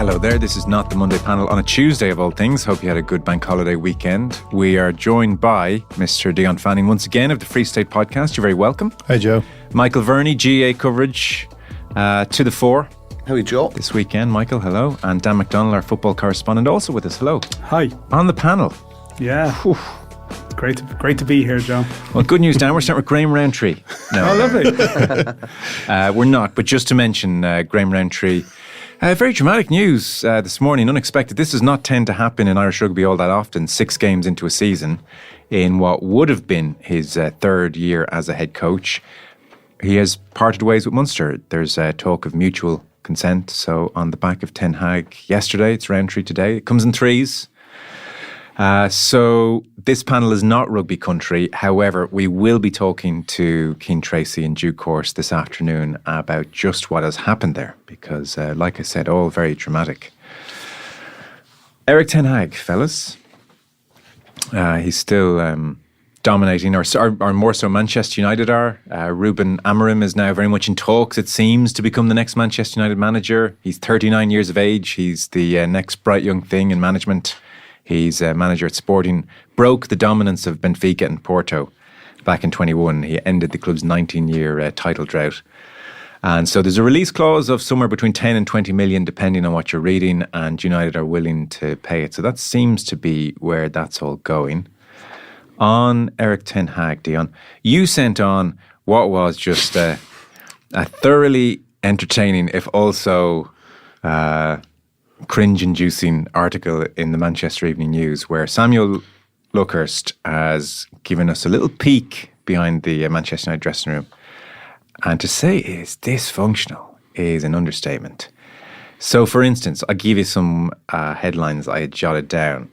Hello there, this is Not the Monday Panel on a Tuesday of all things. Hope you had a good bank holiday weekend. We are joined by Mr. Dion Fanning once again of the Free State Podcast. You're very welcome. Hi, Joe. Michael Verney, GA coverage to the fore. How are you, Joe? This weekend, Michael, hello. And Dan McDonnell, our football correspondent, also with us. Hello. Hi. On the panel. Yeah. Whew. Great to be here, John. Well, good news, Dan. We're starting with Graham Roundtree. No. Oh, lovely. We're not, but just to mention Graham Roundtree. Very dramatic news this morning, unexpected. This does not tend to happen in Irish rugby all that often. 6 games into a season in what would have been his third year as a head coach. He has parted ways with Munster. There's talk of mutual consent. So on the back of Ten Hag yesterday, it's Roundtree today. It comes in threes. So this panel is not rugby country. However, we will be talking to Cian Tracy in due course this afternoon about just what has happened there, because like I said, all very dramatic. Erik Ten Hag, fellas. He's still dominating, or more so Manchester United are. Ruben Amorim is now very much in talks, it seems, to become the next Manchester United manager. He's 39 years of age. He's the next bright young thing in management. He's a manager at Sporting, broke the dominance of Benfica and Porto back in 21. He ended the club's 19-year title drought. And so there's a release clause of somewhere between 10 and 20 million, depending on what you're reading, and United are willing to pay it. So that seems to be where that's all going. On Erik Ten Hag, Dion, you sent on what was just a thoroughly entertaining, if also cringe-inducing article in the Manchester Evening News, where Samuel Luckhurst has given us a little peek behind the Manchester United dressing room. And to say it's dysfunctional is an understatement. So, for instance, I'll give you some headlines I had jotted down.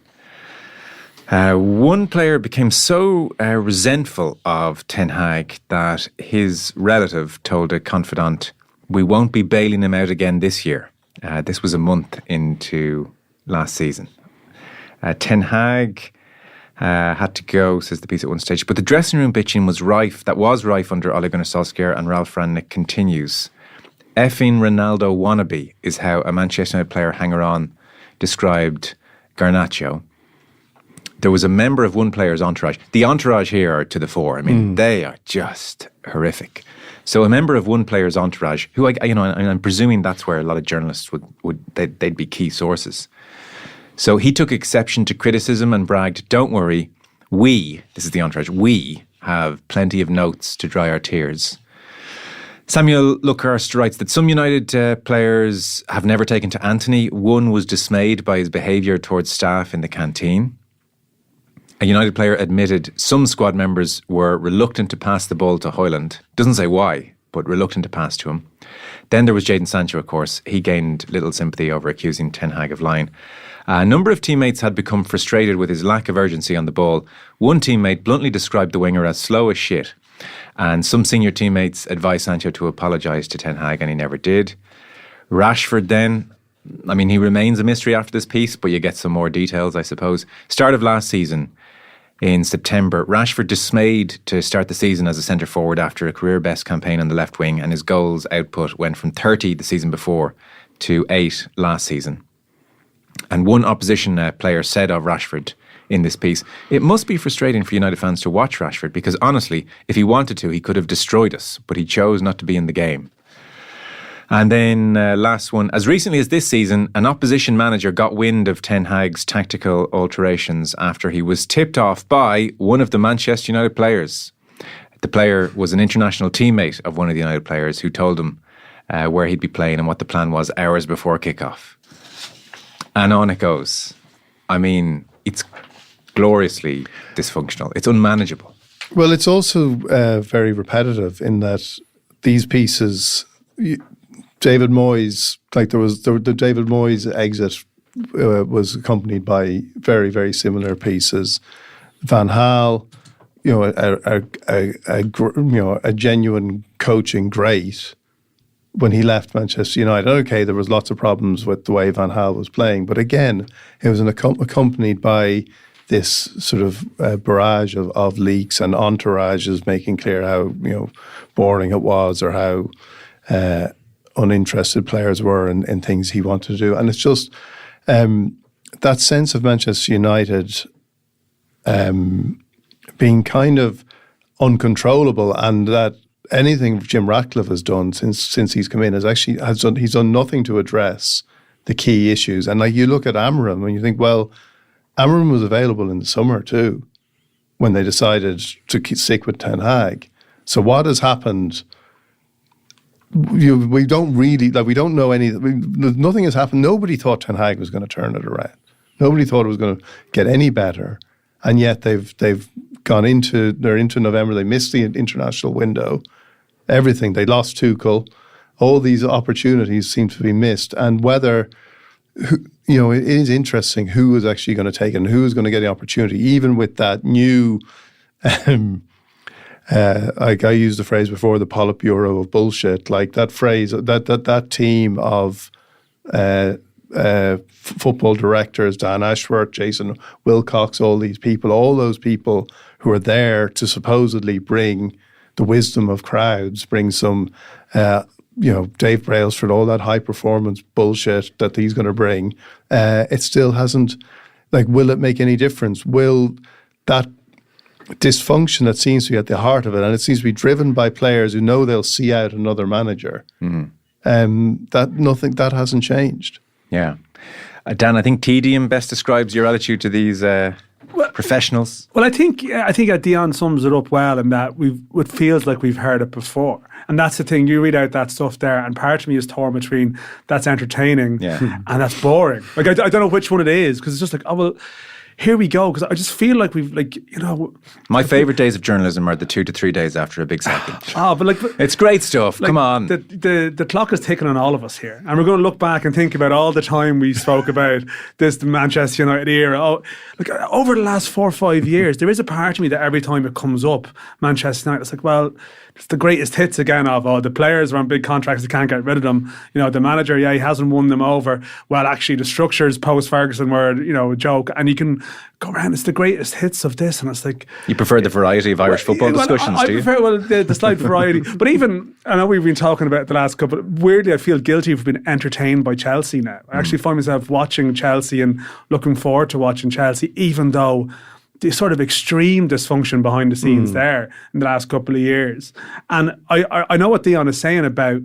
One player became so resentful of Ten Hag that his relative told a confidant, "We won't be bailing him out again this year." This was a month into last season. Ten Hag had to go, says the piece at one stage. But the dressing room bitching was rife. That was rife under Ole Gunnar Solskjaer, and Ralph Rangnick continues. Effing Ronaldo wannabe is how a Manchester United player hanger-on described Garnacho. There was a member of one player's entourage. The entourage here are to the fore. I mean, they are just horrific. So a member of one player's entourage, who I'm presuming that's where a lot of journalists they'd be key sources. So he took exception to criticism and bragged, "Don't worry, this is the entourage, we have plenty of notes to dry our tears." Samuel Luckhurst writes that some United players have never taken to Anthony. One was dismayed by his behaviour towards staff in the canteen. A United player admitted some squad members were reluctant to pass the ball to Højlund. Doesn't say why, but reluctant to pass to him. Then there was Jadon Sancho, of course. He gained little sympathy over accusing Ten Hag of lying. A number of teammates had become frustrated with his lack of urgency on the ball. One teammate bluntly described the winger as slow as shit. And some senior teammates advised Sancho to apologise to Ten Hag, and he never did. Rashford then, he remains a mystery after this piece, but you get some more details, I suppose. Start of last season, in September, Rashford dismayed to start the season as a centre-forward after a career-best campaign on the left wing, and his goals output went from 30 the season before to 8 last season. And one opposition player said of Rashford in this piece, "It must be frustrating for United fans to watch Rashford, because honestly, if he wanted to, he could have destroyed us, but he chose not to be in the game." And then last one, as recently as this season, an opposition manager got wind of Ten Hag's tactical alterations after he was tipped off by one of the Manchester United players. The player was an international teammate of one of the United players who told him where he'd be playing and what the plan was hours before kickoff. And on it goes. It's gloriously dysfunctional. It's unmanageable. Well, it's also very repetitive in that these pieces... David Moyes, the David Moyes exit was accompanied by very, very similar pieces. Van Gaal, a genuine coaching great when he left Manchester United. Okay, there was lots of problems with the way Van Gaal was playing, but again, it was accompanied by this sort of barrage of leaks and entourages making clear how boring it was, or how uninterested players were in things he wanted to do. And it's just that sense of Manchester United being kind of uncontrollable, and that anything Jim Ratcliffe has done since he's come in he's done nothing to address the key issues. And like you look at Amorim and you think, well, Amorim was available in the summer too when they decided to stick with Ten Hag. So what has happened? We don't really, we don't know nothing has happened. Nobody thought Ten Hag was going to turn it around. Nobody thought it was going to get any better. And yet they're into November. They missed the international window. Everything. They lost Tuchel. All these opportunities seem to be missed. And whether, it is interesting who is actually going to take it and who is going to get the opportunity, even with that new, like I used the phrase before, the Politburo of bullshit. Like that phrase, that team of football directors, Dan Ashworth, Jason Wilcox, all those people who are there to supposedly bring the wisdom of crowds, bring some, Dave Brailsford, all that high performance bullshit that he's going to bring. It still hasn't, will it make any difference? Will that dysfunction that seems to be at the heart of it, and it seems to be driven by players who know they'll see out another manager, that hasn't changed. Yeah. Dan, I think tedium best describes your attitude to these professionals. Well, I think Dion sums it up well in that it feels like we've heard it before. And that's the thing, you read out that stuff there, and part of me is torn between that's entertaining and that's boring. Like, I don't know which one it is, because it's just like, oh, well, here we go, because I just feel like we've, my favourite days of journalism are the 2 to 3 days after a big signing. But it's great stuff. Come on. The clock is ticking on all of us here, and we're going to look back and think about all the time we spoke about the Manchester United era. Over the last 4 or 5 years, there is a part of me that every time it comes up, Manchester United, it's like, well, it's the greatest hits again of the players are on big contracts, they can't get rid of them. The manager, he hasn't won them over. Well, actually, the structures post Ferguson were, a joke, and you can go around. It's the greatest hits of this, and it's like you prefer the variety of Irish football discussions. I do you? prefer the slight variety, but even I know we've been talking about the last couple. Weirdly, I feel guilty for being entertained by Chelsea now. I actually find myself watching Chelsea and looking forward to watching Chelsea, even though the sort of extreme dysfunction behind the scenes there in the last couple of years. And I know what Dion is saying about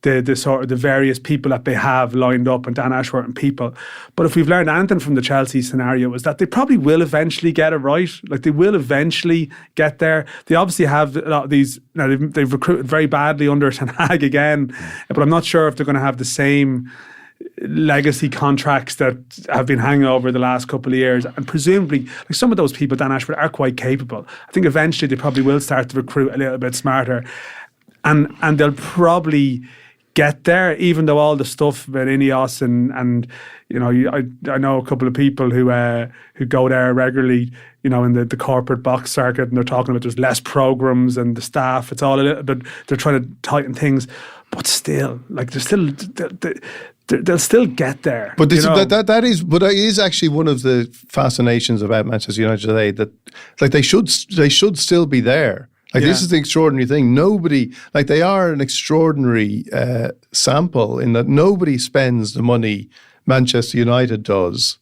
the sort of the various people that they have lined up, and Dan Ashworth and people. But if we've learned anything from the Chelsea scenario, is that they probably will eventually get it right. Like, they will eventually get there. They obviously have a lot of these. They've recruited very badly under Ten Hag again, but I'm not sure if they're going to have the same legacy contracts that have been hanging over the last couple of years. And presumably, some of those people, Dan Ashford, are quite capable. I think eventually they probably will start to recruit a little bit smarter, and they'll probably get there, even though all the stuff about INEOS and I know a couple of people who go there regularly, in the corporate box circuit, and they're talking about there's less programs and the staff. It's all a little bit, they're trying to tighten things, but still, they'll still get there. But that is actually one of the fascinations about Manchester United today, that they should still be there. This is the extraordinary thing. Nobody, they are an extraordinary sample in that nobody spends the money Manchester United does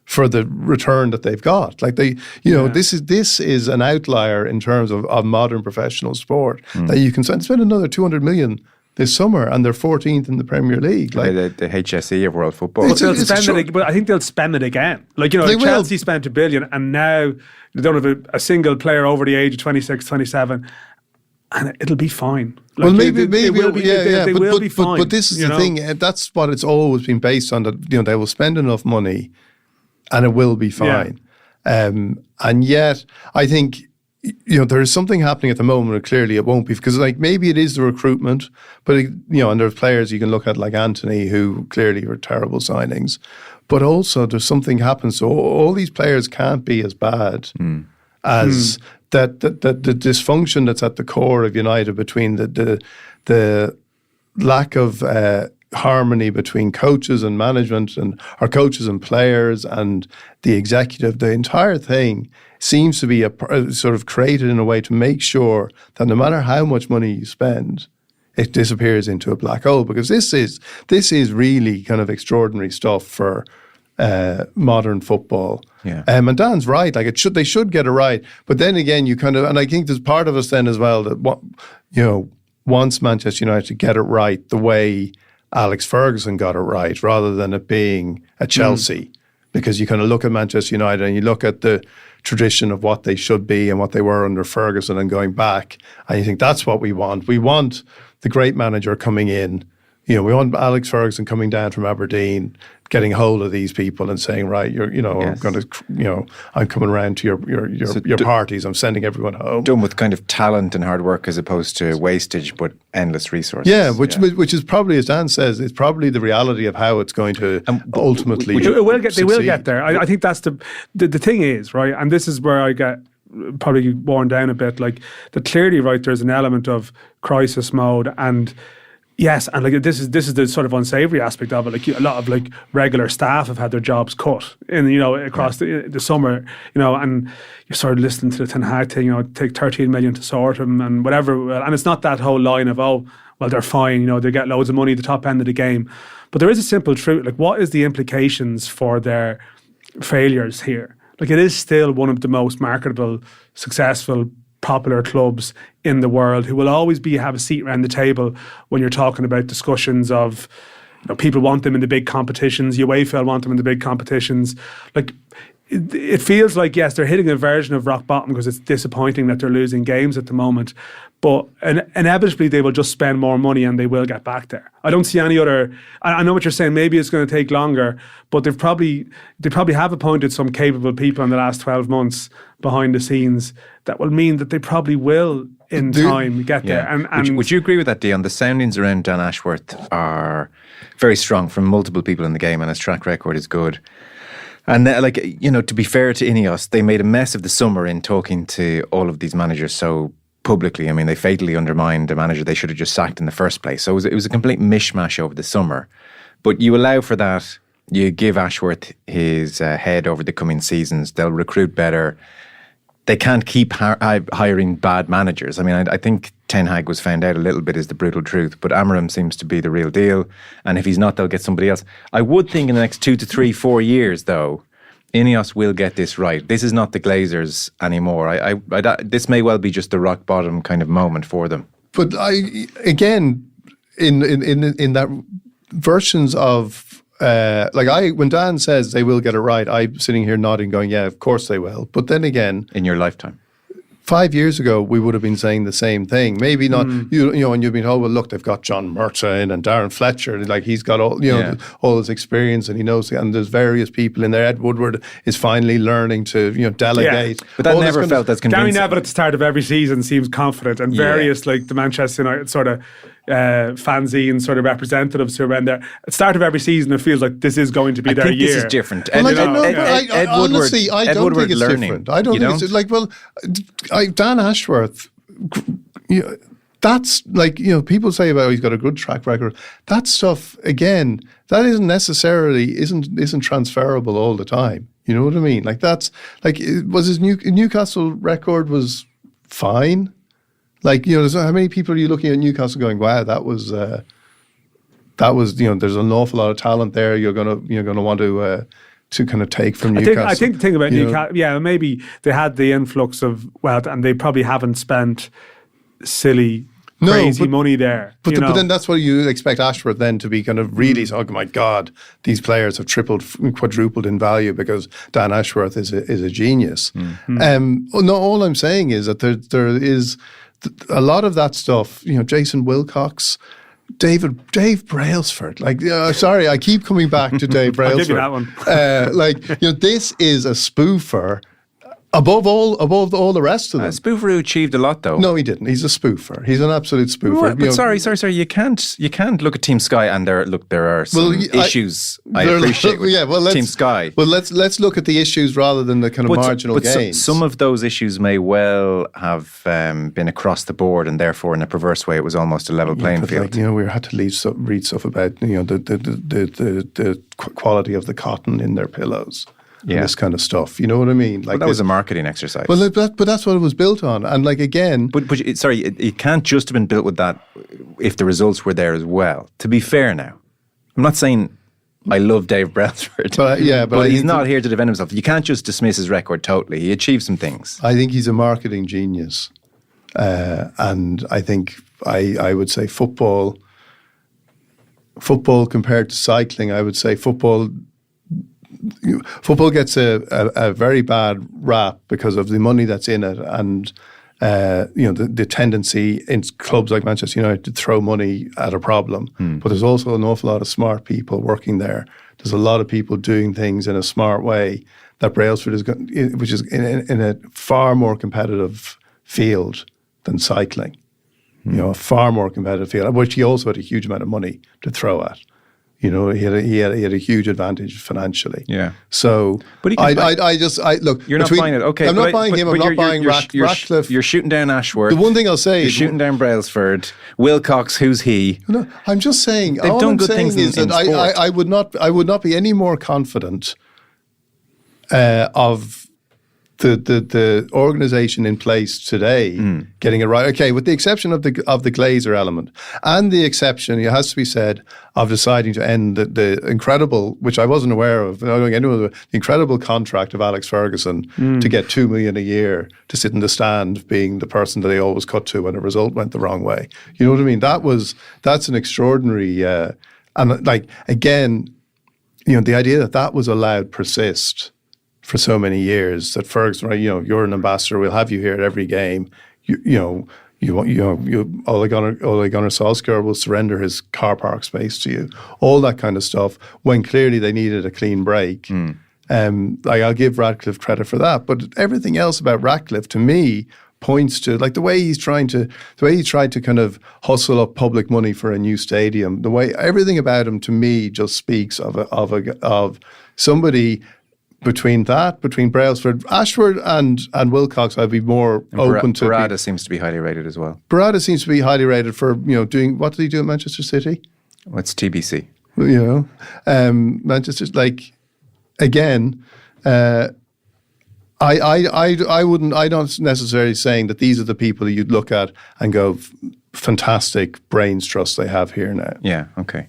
for the return that they've got. This is an outlier in terms of modern professional sport, that you can spend another 200 million this summer, and they're 14th in the Premier League. The HSE of world football. But I think they'll spend it again. Chelsea spent $1 billion, and now they don't have a single player over the age of 26, 27, and it'll be fine. They will be fine. But this is the thing. That's what it's always been based on. That they will spend enough money, and it will be fine. And yet, I think, there is something happening at the moment, and clearly it won't be, because maybe it is the recruitment, but and there's players you can look at like Anthony, who clearly are terrible signings, but also there's something happens. So all these players can't be as bad as that. The dysfunction that's at the core of United, between the lack of harmony between coaches and management, or coaches and players, and the executive, the entire thing seems to be sort of created in a way to make sure that no matter how much money you spend, it disappears into a black hole, because this is really kind of extraordinary stuff for modern football. Yeah. And Dan's right. Like they should get it right. But then again, you kind of, and I think there's part of us then as well that wants Manchester United to get it right the way Alex Ferguson got it right, rather than it being a Chelsea. Because you kind of look at Manchester United and you look at the tradition of what they should be and what they were under Ferguson and going back, and you think that's what we want. We want the great manager coming in. We want Alex Ferguson coming down from Aberdeen, getting hold of these people and saying, right, I'm going to, I'm coming around to your parties. I'm sending everyone home. Done with kind of talent and hard work as opposed to wastage, but endless resources. Yeah, which is probably, as Dan says, it's probably the reality of how it's going to ultimately. They will get there. I think that's the thing is, right, and this is where I get probably worn down a bit. Like, that clearly, right, there's an element of crisis mode and. Yes, and like this is the sort of unsavoury aspect of it. Like, a lot of like regular staff have had their jobs cut across the summer, and you're sort of listening to the Ten Hag thing, take 13 million to sort them and whatever. And it's not that whole line of, oh, well, they're fine, they get loads of money at the top end of the game. But there is a simple truth, like, what is the implications for their failures here? Like, it is still one of the most marketable, successful, popular clubs in the world, who will always have a seat around the table when you're talking about discussions of, people want them in the big competitions, UEFA want them in the big competitions. Like, it feels like, yes, they're hitting a version of rock bottom because it's disappointing that they're losing games at the moment, but inevitably they will just spend more money and they will get back there. I don't see any other. I know what you're saying. Maybe it's going to take longer, but they probably have appointed some capable people in the last 12 months behind the scenes that will mean that they probably will in time get there. And would you agree with that, Dion? The soundings around Dan Ashworth are very strong from multiple people in the game, and his track record is good. And to be fair to INEOS, they made a mess of the summer in talking to all of these managers so publicly. I mean, they fatally undermined a manager they should have just sacked in the first place. So it was a complete mishmash over the summer. But you allow for that. You give Ashworth his head over the coming seasons. They'll recruit better. They can't keep hiring bad managers. I mean, I think Ten Hag was found out a little bit, is the brutal truth, but Amorim seems to be the real deal. And if he's not, they'll get somebody else. I would think in the next 2 to 3, 4 years, though, INEOS will get this right. This is not the Glazers anymore. This may well be just the rock bottom kind of moment for them. But in that versions of when Dan says they will get it right, I'm sitting here nodding, going, yeah, of course they will. But then again, in your lifetime, 5 years ago, we would have been saying the same thing. Maybe not, and you've been told, well, look, they've got John Omerta in and Darren Fletcher. Like, he's got all his experience and he knows, and there's various people in there. Ed Woodward is finally learning to, delegate. Yeah. But that never felt as convincing. Gary Neville at the start of every season seems confident, and various, like the Manchester United sort of fanzine sort of representatives who are around there. At the start of every season, it feels like this is going to be their year. This is different. Honestly, I don't think it's different. I don't think it's like, Dan Ashworth, that's like, people say about he's got a good track record. That stuff, again, that isn't necessarily isn't transferable all the time. You know what I mean? Like, that's like, was his Newcastle record was fine. Like, how many people are you looking at Newcastle going, wow, that was there's an awful lot of talent there. You're gonna want to kind of take from Newcastle. I think the thing about Newcastle, maybe they had the influx of wealth and they probably haven't spent crazy money there. But then that's what you expect Ashworth then to be kind of really, oh my God, these players have tripled, quadrupled in value because Dan Ashworth is a genius. No, all I'm saying is that there is a lot of that stuff, Jason Wilcox, Dave Brailsford. Like, sorry, I keep coming back to Dave Brailsford. I'll give you that one. This is a spoofer. Above all the rest of them. Spoofer who achieved a lot, though. No, he didn't. He's a spoofer. He's an absolute spoofer. Right, but sorry. You can't look at Team Sky and there are some issues. I appreciate Team Sky. Well, let's look at the issues rather than the kind of marginal gains. Some of those issues may well have been across the board, and therefore, in a perverse way, it was almost a level playing field. Like, we had to read stuff about the quality of the cotton in their pillows. and this kind of stuff. You know what I mean? Like that was a marketing exercise. Well, but that's what it was built on. And like again, it can't just have been built with that if the results were there as well. To be fair, now, I'm not saying I love Dave Brailsford, but he's not here to defend himself. You can't just dismiss his record totally. He achieved some things. I think he's a marketing genius, and I think I would say football compared to cycling, I would say football gets a very bad rap because of the money that's in it, and the tendency in clubs like Manchester United to throw money at a problem. But there's also an awful lot of smart people working there. There's a lot of people doing things in a smart way that Brailsford is, which is in a far more competitive field than cycling. A far more competitive field, which he also had a huge amount of money to throw at. He had a huge advantage financially. Yeah. So, but look. You're not buying it, okay? I'm not buying him. I'm not buying Ratcliffe. You're shooting down Ashworth. The one thing I'll say, you're shooting down Brailsford. Wilcox, who's he? No, I'm just saying. They've done good things in sport. I would not be any more confident of the organisation in place today getting it right. Okay, with the exception of the Glazer element, and the exception, it has to be said, of deciding to end the incredible, which I wasn't aware of, the incredible contract of Alex Ferguson to get $2 million a year to sit in the stand, being the person that they always cut to when a result went the wrong way. You know what I mean? That's an extraordinary, and like again, the idea that was allowed persist for so many years, that Ferguson, right? You're an ambassador. We'll have you here at every game. Ole Gunnar Solskjaer will surrender his car park space to you. All that kind of stuff. When clearly they needed a clean break. I'll give Ratcliffe credit for that, but everything else about Ratcliffe to me points to like the way he tried to kind of hustle up public money for a new stadium. The way everything about him to me just speaks of somebody. Between Brailsford, Ashford and Wilcox, I'd be more open to. Barada seems to be highly rated as well. Barada seems to be highly rated for doing, what did he do at Manchester City? Well, it's TBC. Manchester, like again, I wouldn't. I don't necessarily saying that these are the people you'd look at and go, fantastic brains trust they have here now. Yeah. Okay.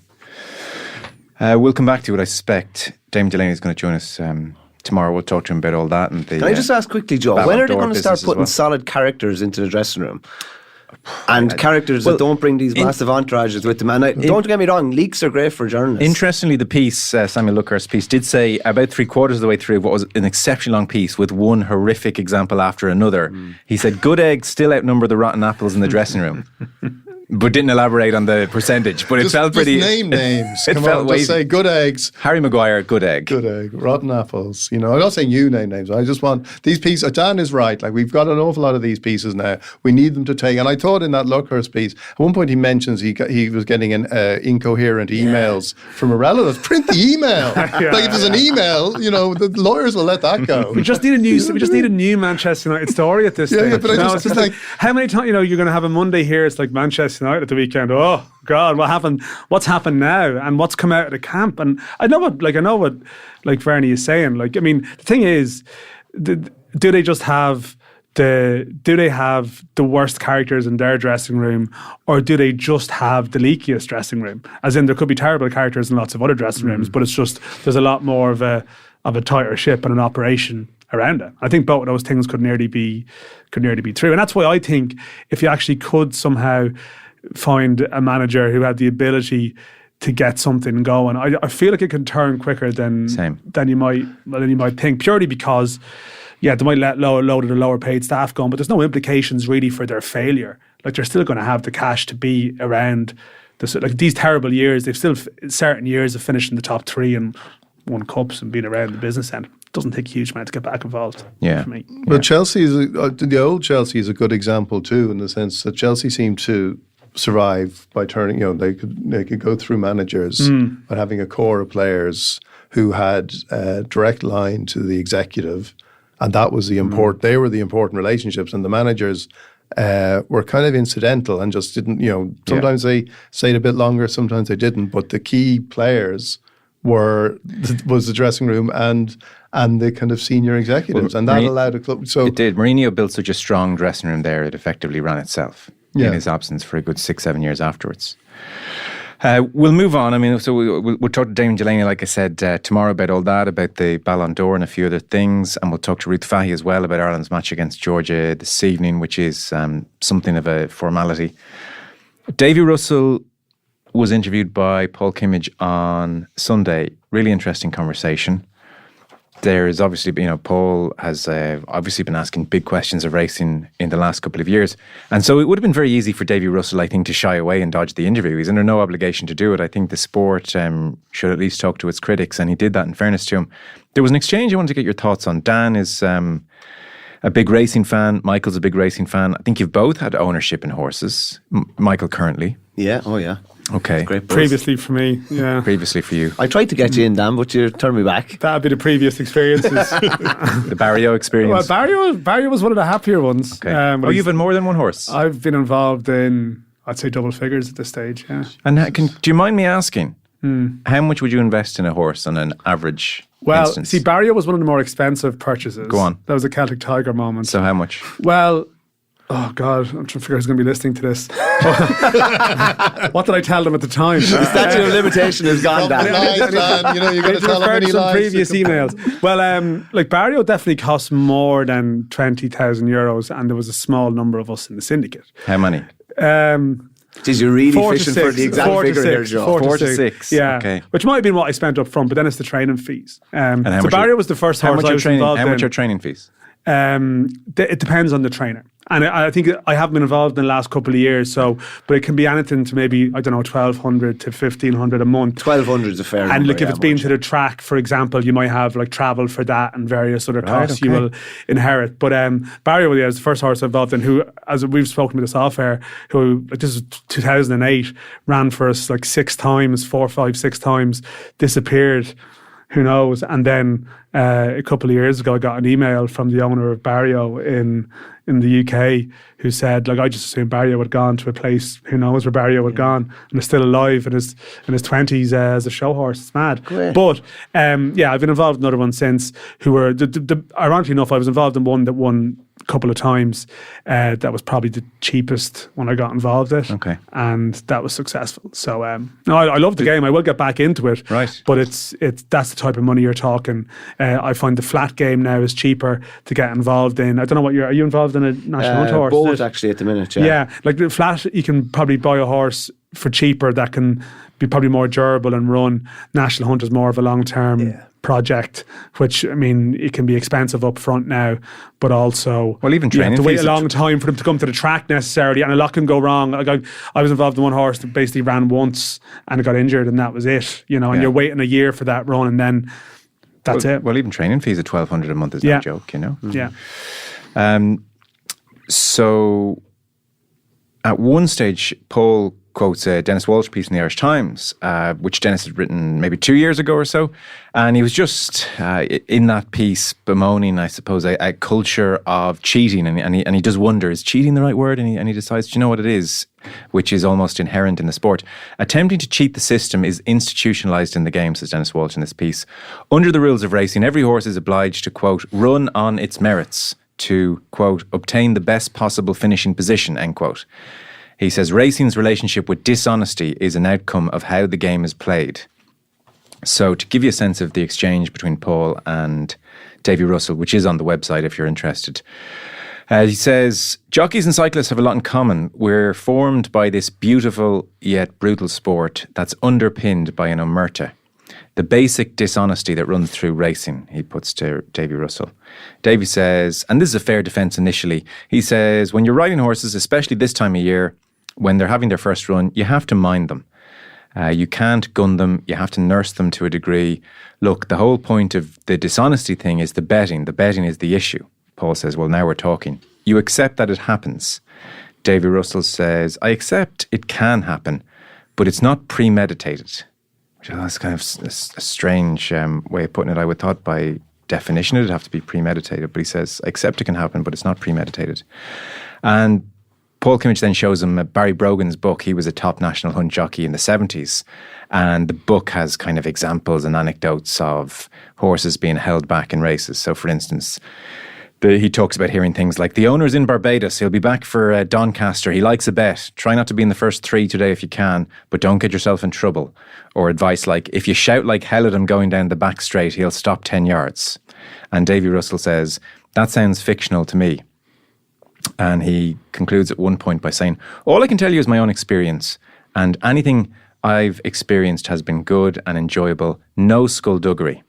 We'll come back to it. I suspect Damien Delaney is going to join us tomorrow. We'll talk to him about all that. And can I just ask quickly, Joe, when are they going to start putting solid characters into the dressing room? And characters that don't bring these massive entourages with them. And don't get me wrong, leaks are great for journalists. Interestingly, the piece, Samuel Luckhurst's piece, did say about 3/4 of the way through what was an exceptionally long piece with one horrific example after another. He said, good eggs still outnumber the rotten apples in the dressing room. But didn't elaborate on the percentage. But it felt pretty. Just name names. It Come felt on, wavy. just say good eggs. Harry Maguire, good egg. Good egg. Rotten apples. I'm not saying you name names. I just want these pieces. Dan is right. Like we've got an awful lot of these pieces now. We need them to take. And I thought in that Luckhurst piece, at one point he mentions he was getting incoherent emails from a relative. Print the email. Like if there's an email, the lawyers will let that go. We just need a new Manchester United story at this stage. Yeah, but it's just like how many times you're going to have a Monday here? It's like Manchester United at the weekend. Oh God, what happened? What's happened now? And what's come out of the camp? And I know what Verney is saying. Like, I mean, the thing is, do they have the worst characters in their dressing room, or do they just have the leakiest dressing room? As in, there could be terrible characters in lots of other dressing rooms, but it's just there's a lot more of a tighter ship and an operation around it. I think both of those things could nearly be true, and that's why I think if you actually could somehow find a manager who had the ability to get something going, I feel like it can turn quicker than you might think, purely because they might let load of the lower paid staff go, but there's no implications really for their failure. Like they're still going to have the cash to be around these terrible years. They've still certain years of finishing the top 3 and won cups and being around the business end. It doesn't take a huge amount to get back involved. Yeah. For me. Well, Chelsea the old Chelsea is a good example too, in the sense that Chelsea seemed to survive by turning, they could go through managers by having a core of players who had a direct line to the executive, and that was the important. They were the important relationships, and the managers were kind of incidental and just didn't. Sometimes they stayed a bit longer, sometimes they didn't. But the key players was the dressing room and and the kind of senior executives, and that allowed a club. So it did. Mourinho built such a strong dressing room there; it effectively ran itself in his absence for a good 6-7 years afterwards. We'll move on. I mean, so we'll talk to Damien Delaney, like I said, tomorrow about all that, about the Ballon d'Or and a few other things. And we'll talk to Ruth Fahey as well about Ireland's match against Georgia this evening, which is something of a formality. Davy Russell was interviewed by Paul Kimmage on Sunday. Really interesting conversation. There's obviously, Paul has obviously been asking big questions of racing in the last couple of years. And so it would have been very easy for Davy Russell, I think, to shy away and dodge the interview. He's under no obligation to do it. I think the sport should at least talk to its critics, and he did that in fairness to him. There was an exchange I wanted to get your thoughts on. Dan is a big racing fan. Michael's a big racing fan. I think you've both had ownership in horses. Michael currently. Yeah, oh yeah. Okay. Great buzz. Previously for me, yeah. Previously for you. I tried to get you in, Dan, but you turned me back. That'd be the previous experiences. The Barrio experience. Well, Barrio was one of the happier ones. Okay. You've had more than one horse? I've been involved in, I'd say, double figures at this stage, yeah. And do you mind me asking, how much would you invest in a horse on an average instance? See, Barrio was one of the more expensive purchases. Go on. That was a Celtic Tiger moment. So how much? Well, oh God, I'm trying to figure out who's going to be listening to this. What did I tell them at the time? The statute of limitation is gone, Dan. You're going to tell them any some lies. previous emails. Well, like Barrio definitely cost more than €20,000, and there was a small number of us in the syndicate. How many? Geez, you're really fishing for the exact figure here, Joe. 4 to 6. Yeah. Okay. Which might have been what I spent up front, but then it's the training fees. And so Barrio was the first horse I was involved in. How much are training fees? It depends on the trainer. And I think I have been involved in the last couple of years, but it can be anything to maybe, I don't know, 1,200 to 1,500 a month. 1,200 is a fair number. And look, if it's been to the track, for example, you might have like travel for that and various other costs you will inherit. But Barrio was the first horse I involved in, who, as we've spoken with this off air, who, like, this was 2008, ran for us like 6 times, 4, 5, 6 times, disappeared. Who knows? And then a couple of years ago, I got an email from the owner of Barrio in the UK who said, like, I just assumed Barrio had gone to a place, who knows where Barrio had gone, and is still alive in his 20s as a show horse. It's mad. Great. But I've been involved in another one since, who were, ironically enough, I was involved in one that won a couple of times. That was probably the cheapest one I got involved in. Okay. And that was successful. So, I love the game. I will get back into it. Right. But that's the type of money you're talking. I find the flat game now is cheaper to get involved in. I don't know are you involved in a national hunt horse? Both actually at the minute, yeah. Yeah, like the flat, you can probably buy a horse for cheaper that can be probably more durable and run. National hunt is more of a long-term project, which, I mean, it can be expensive up front now, but also even training, you have to wait a long time for them to come to the track necessarily, and a lot can go wrong. Like I was involved in one horse that basically ran once and it got injured, and that was it. And you're waiting a year for that run, and then that's it. Well, even training fees at $1,200 a month is no joke, Yeah. So at one stage, Paul quotes a Dennis Walsh piece in the Irish Times, which Dennis had written maybe 2 years ago or so. And he was just in that piece bemoaning, I suppose, a culture of cheating. And he does wonder, is cheating the right word? And he decides, do you know what it is? Which is almost inherent in the sport. Attempting to cheat the system is institutionalised in the game, says Dennis Walsh in this piece. Under the rules of racing, every horse is obliged to, quote, run on its merits to, quote, obtain the best possible finishing position, end quote. He says racing's relationship with dishonesty is an outcome of how the game is played. So to give you a sense of the exchange between Paul and Davy Russell, which is on the website if you're interested, he says, jockeys and cyclists have a lot in common. We're formed by this beautiful yet brutal sport that's underpinned by an omerta. The basic dishonesty that runs through racing, he puts to Davy Russell. Davy says, and this is a fair defence initially, he says, when you're riding horses, especially this time of year, when they're having their first run, you have to mind them. You can't gun them. You have to nurse them to a degree. Look, the whole point of the dishonesty thing is the betting. The betting is the issue. Paul says, well, now we're talking. You accept that it happens. Davy Russell says, I accept it can happen, but it's not premeditated. That's kind of a strange way of putting it. I would thought by definition it'd have to be premeditated, but he says, accept it can happen, but it's not premeditated. And Paul Kimmage then shows him Barry Brogan's book. He was a top national hunt jockey in the 70s. And the book has kind of examples and anecdotes of horses being held back in races. So, for instance, he talks about hearing things like, the owner's in Barbados, he'll be back for Doncaster, he likes a bet, try not to be in the first 3 today if you can, but don't get yourself in trouble. Or advice like, if you shout like hell at him going down the back straight, he'll stop 10 yards. And Davy Russell says, that sounds fictional to me. And he concludes at one point by saying, all I can tell you is my own experience, and anything I've experienced has been good and enjoyable, no skullduggery.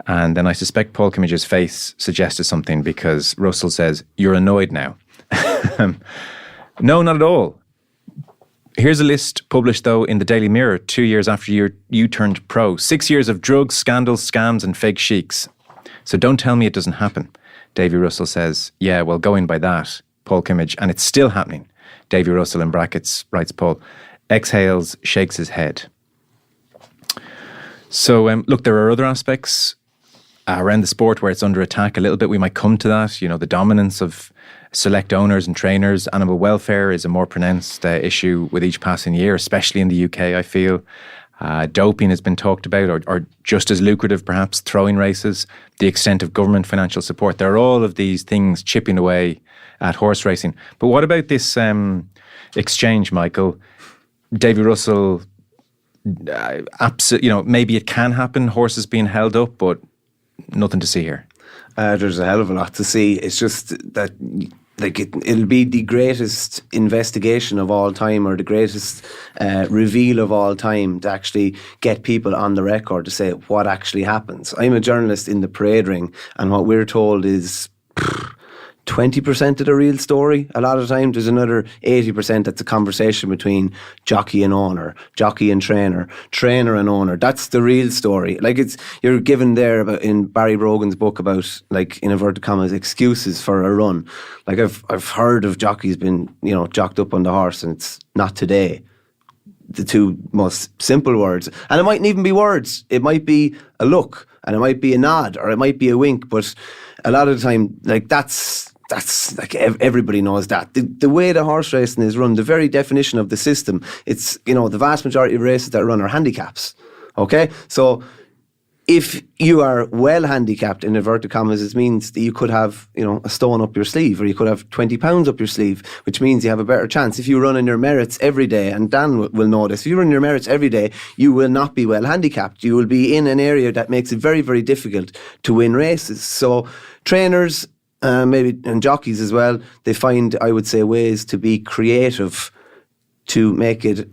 And then I suspect Paul Kimmage's face suggested something, because Russell says, you're annoyed now. No, not at all. Here's a list published, though, in the Daily Mirror 2 years after you turned pro. 6 years of drugs, scandals, scams and fake sheiks. So don't tell me it doesn't happen. Davy Russell says, yeah, well, going by that, Paul Kimmage, and it's still happening. Davy Russell, in brackets, writes Paul, exhales, shakes his head. So, look, there are other aspects around the sport where it's under attack a little bit. We might come to that. You know, the dominance of select owners and trainers. Animal welfare is a more pronounced issue with each passing year, especially in the UK, I feel. Doping has been talked about, or just as lucrative, perhaps, throwing races, the extent of government financial support. There are all of these things chipping away at horse racing. But what about this exchange, Michael? Davy Russell, maybe it can happen, horses being held up, but nothing to see here. There's a hell of a lot to see. It's just that it'll be the greatest investigation of all time, or the greatest reveal of all time, to actually get people on the record to say what actually happens. I'm a journalist in the parade ring, and what we're told is 20% of the real story. A lot of times there's another 80% that's a conversation between jockey and owner, jockey and trainer, trainer and owner. That's the real story. Like, you're given there about in Barry Brogan's book about, like, in inverted commas, excuses for a run. Like, I've heard of jockeys been, jocked up on the horse, and it's not today. The two most simple words. And it mightn't even be words. It might be a look, and it might be a nod, or it might be a wink. But a lot of the time, like, that's like, everybody knows that. The way the horse racing is run, the very definition of the system, it's, the vast majority of races that run are handicaps. Okay? So if you are well handicapped, in inverted commas, it means that you could have, a stone up your sleeve, or you could have 20 pounds up your sleeve, which means you have a better chance. If you run in your merits every day, and Dan will know this, if you run your merits every day, you will not be well handicapped. You will be in an area that makes it very, very difficult to win races. So trainers, maybe, and jockeys as well, they find, I would say, ways to be creative to make it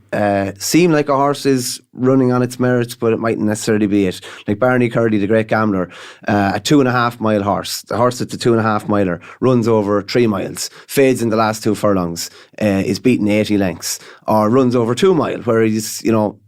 seem like a horse is running on its merits, but it mightn't necessarily be it. Like Barney Curdy, the great gambler, a 2.5 mile horse. The horse that's a 2.5 miler runs over 3 miles, fades in the last 2 furlongs, is beaten 80 lengths, or runs over 2 mile where he's,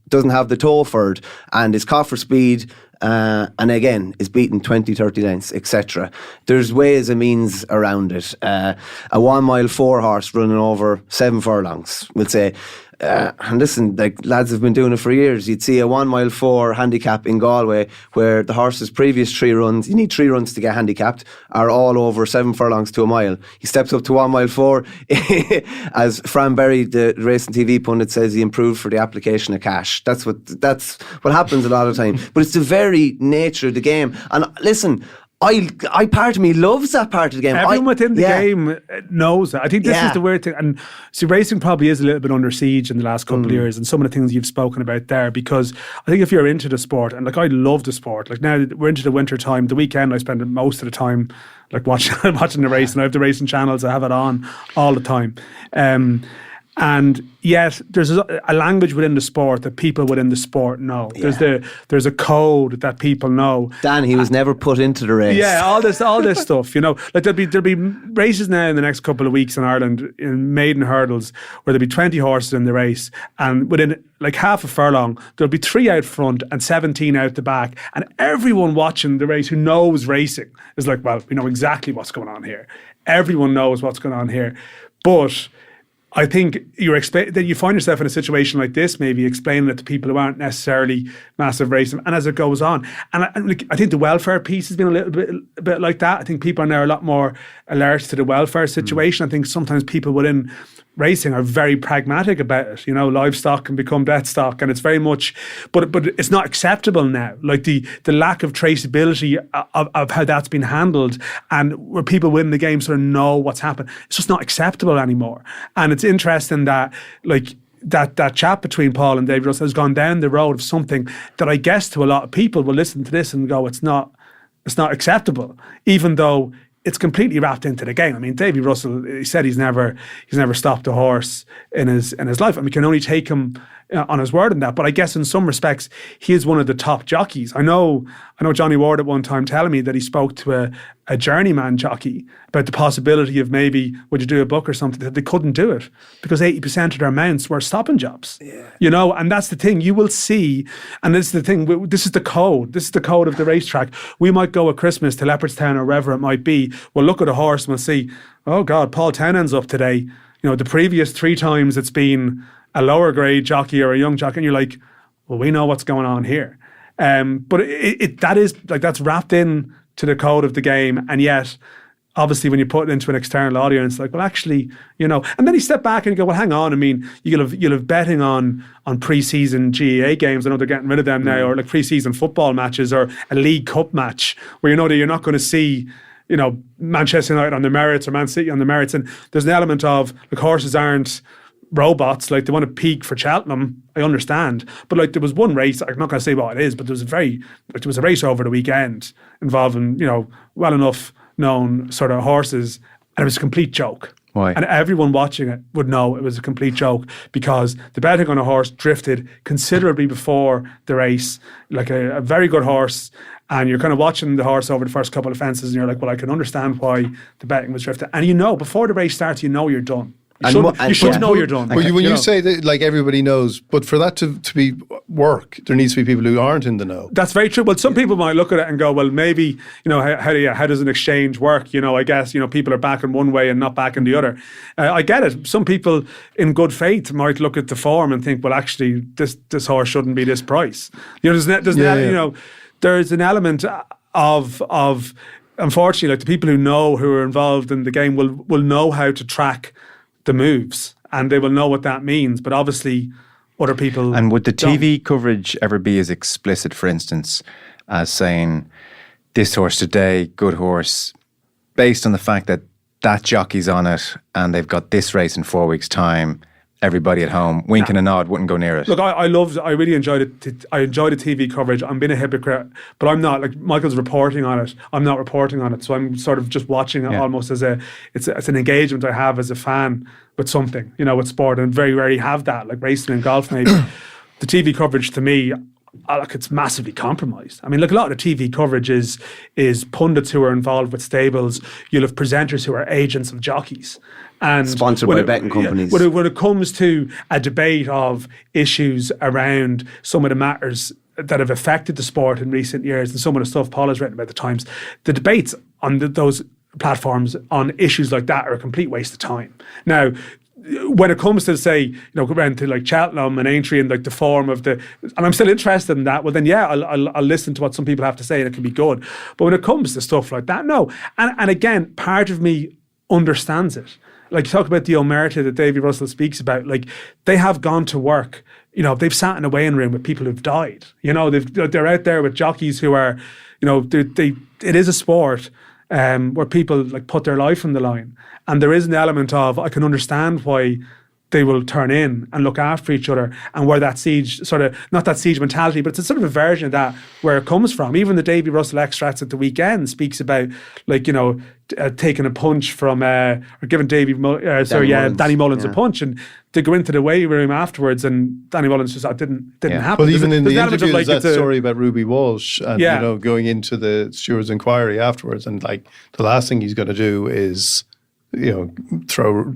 doesn't have the toe furred and is caught for speed, and again is beaten 20, 30 lengths, etc. There's ways and means around it. A 1 mile 4 horse running over 7 furlongs, we'll say. And listen, like, lads have been doing it for years. You'd see a 1 mile 4 handicap in Galway where the horse's previous 3 runs, you need 3 runs to get handicapped, are all over 7 furlongs to a mile. He steps up to 1 mile 4. As Fran Berry, the racing TV pundit, says, he improved for the application of cash. That's what happens a lot of time. But it's the very nature of the game. And listen, I part of me loves that part of the game. Everyone within the game knows that. I think this is the weird thing. And see, racing probably is a little bit under siege in the last couple of years, and some of the things you've spoken about there, because I think if you're into the sport, and like, I love the sport, like, now we're into the winter time, the weekend I spend most of the time like watching the race, and I have the racing channels, I have it on all the time. And yet there's a language within the sport that people within the sport know. There's a code that people know. Dan, he was never put into the race. Yeah, all this stuff, Like, there'll be races now in the next couple of weeks in Ireland, in maiden hurdles, where there'll be 20 horses in the race, and within like half a furlong there'll be 3 out front and 17 out the back, and everyone watching the race who knows racing is like, well, we know exactly what's going on here. Everyone knows what's going on here. But I think that you find yourself in a situation like this, maybe explaining it to people who aren't necessarily massive racing, and as it goes on. And I think the welfare piece has been a bit like that. I think people are now a lot more alert to the welfare situation. I think sometimes people within racing are very pragmatic about it. Livestock can become dead stock, and it's very much, but it's not acceptable now. Like the lack of traceability of how that's been handled, and where people within the game sort of know what's happened, it's just not acceptable anymore. And it's interesting that that chat between Paul and David Russell has gone down the road of something that I guess to a lot of people will listen to this and go, it's not acceptable, even though it's completely wrapped into the game. I mean, Davy Russell, he said he's never stopped a horse in his life. I mean, we can only take him on his word in that. But I guess in some respects, he is one of the top jockeys. I know Johnny Ward at one time telling me that he spoke to a journeyman jockey about the possibility of maybe, would you do a book or something, that they couldn't do it because 80% of their mounts were stopping jobs. Yeah. And that's the thing. You will see, and this is the thing, this is the code. This is the code of the racetrack. We might go at Christmas to Leopardstown or wherever it might be. We'll look at a horse and we'll see, oh God, Paul Townend's up today. The previous 3 times it's been a lower grade jockey or a young jockey, and you're like, well, we know what's going on here. But that's wrapped in to the code of the game, and yet obviously when you put it into an external audience, like, well, actually, and then you step back and you go, well, hang on. I mean, you'll have betting on pre-season GAA games. I know they're getting rid of them now, or like pre-season football matches, or a League Cup match where that you're not going to see Manchester United on the merits or Man City on the merits, and there's an element of like horses aren't robots, like they want to peak for Cheltenham, I understand, but like there was one race, I'm not going to say what it is, but there was a race over the weekend involving well enough known sort of horses, and it was a complete joke. Why? And everyone watching it would know it was a complete joke because the betting on a horse drifted considerably before the race, like a very good horse, and you're kind of watching the horse over the first couple of fences and you're like, well, I can understand why the betting was drifted, and before the race starts, you're done. You should know you're done. When you say that, like, everybody knows, but for that to be work, there needs to be people who aren't in the know. That's very true. Well, some people might look at it and go, well, maybe, how does an exchange work? I guess, people are backing one way and not backing the other. I get it. Some people in good faith might look at the form and think, well, actually, this horse shouldn't be this price. There's an element of unfortunately, like the people who are involved in the game will know how to track the moves, and they will know what that means, but obviously other people And would the TV coverage ever be as explicit, for instance, as saying this horse today, good horse, based on the fact that jockey's on it and they've got this race in 4 weeks' time, everybody at home, wink and a nod, wouldn't go near it? Look, I really enjoyed it. I enjoyed the TV coverage. I'm being a hypocrite, but I'm not. Like, Michael's reporting on it. I'm not reporting on it. So I'm sort of just watching it almost as it's an engagement I have as a fan with something, with sport, and very rarely have that, like racing and golf maybe. The TV coverage to me, it's massively compromised. I mean, look, a lot of the TV coverage is pundits who are involved with stables. You'll have presenters who are agents of jockeys. And sponsored by betting companies. When it comes to a debate of issues around some of the matters that have affected the sport in recent years, and some of the stuff Paul has written about the Times, the debates on those platforms on issues like that are a complete waste of time. Now, when it comes to, say, around to like Cheltenham and Aintree and like the form of and I'm still interested in that, well then I'll listen to what some people have to say and it can be good. But when it comes to stuff like that, no. And again, part of me understands it. Like, you talk about the Omerta that Davy Russell speaks about, like, they have gone to work, they've sat in a weighing room with people who've died. They're out there with jockeys who are, it is a sport where people like put their life on the line. And there is an element of, I can understand why they will turn in and look after each other, and where that siege not that siege mentality, but it's a sort of a version of that where it comes from. Even the Davy Russell extracts at the weekend speaks about, like, taking a punch from, or giving Danny Mullins a punch, and they go into the weighing room afterwards, and Danny Mullins just, didn't happen. Well, even in the interview, there's that story about Ruby Walsh, and going into the steward's inquiry afterwards, and like the last thing he's going to do is, throw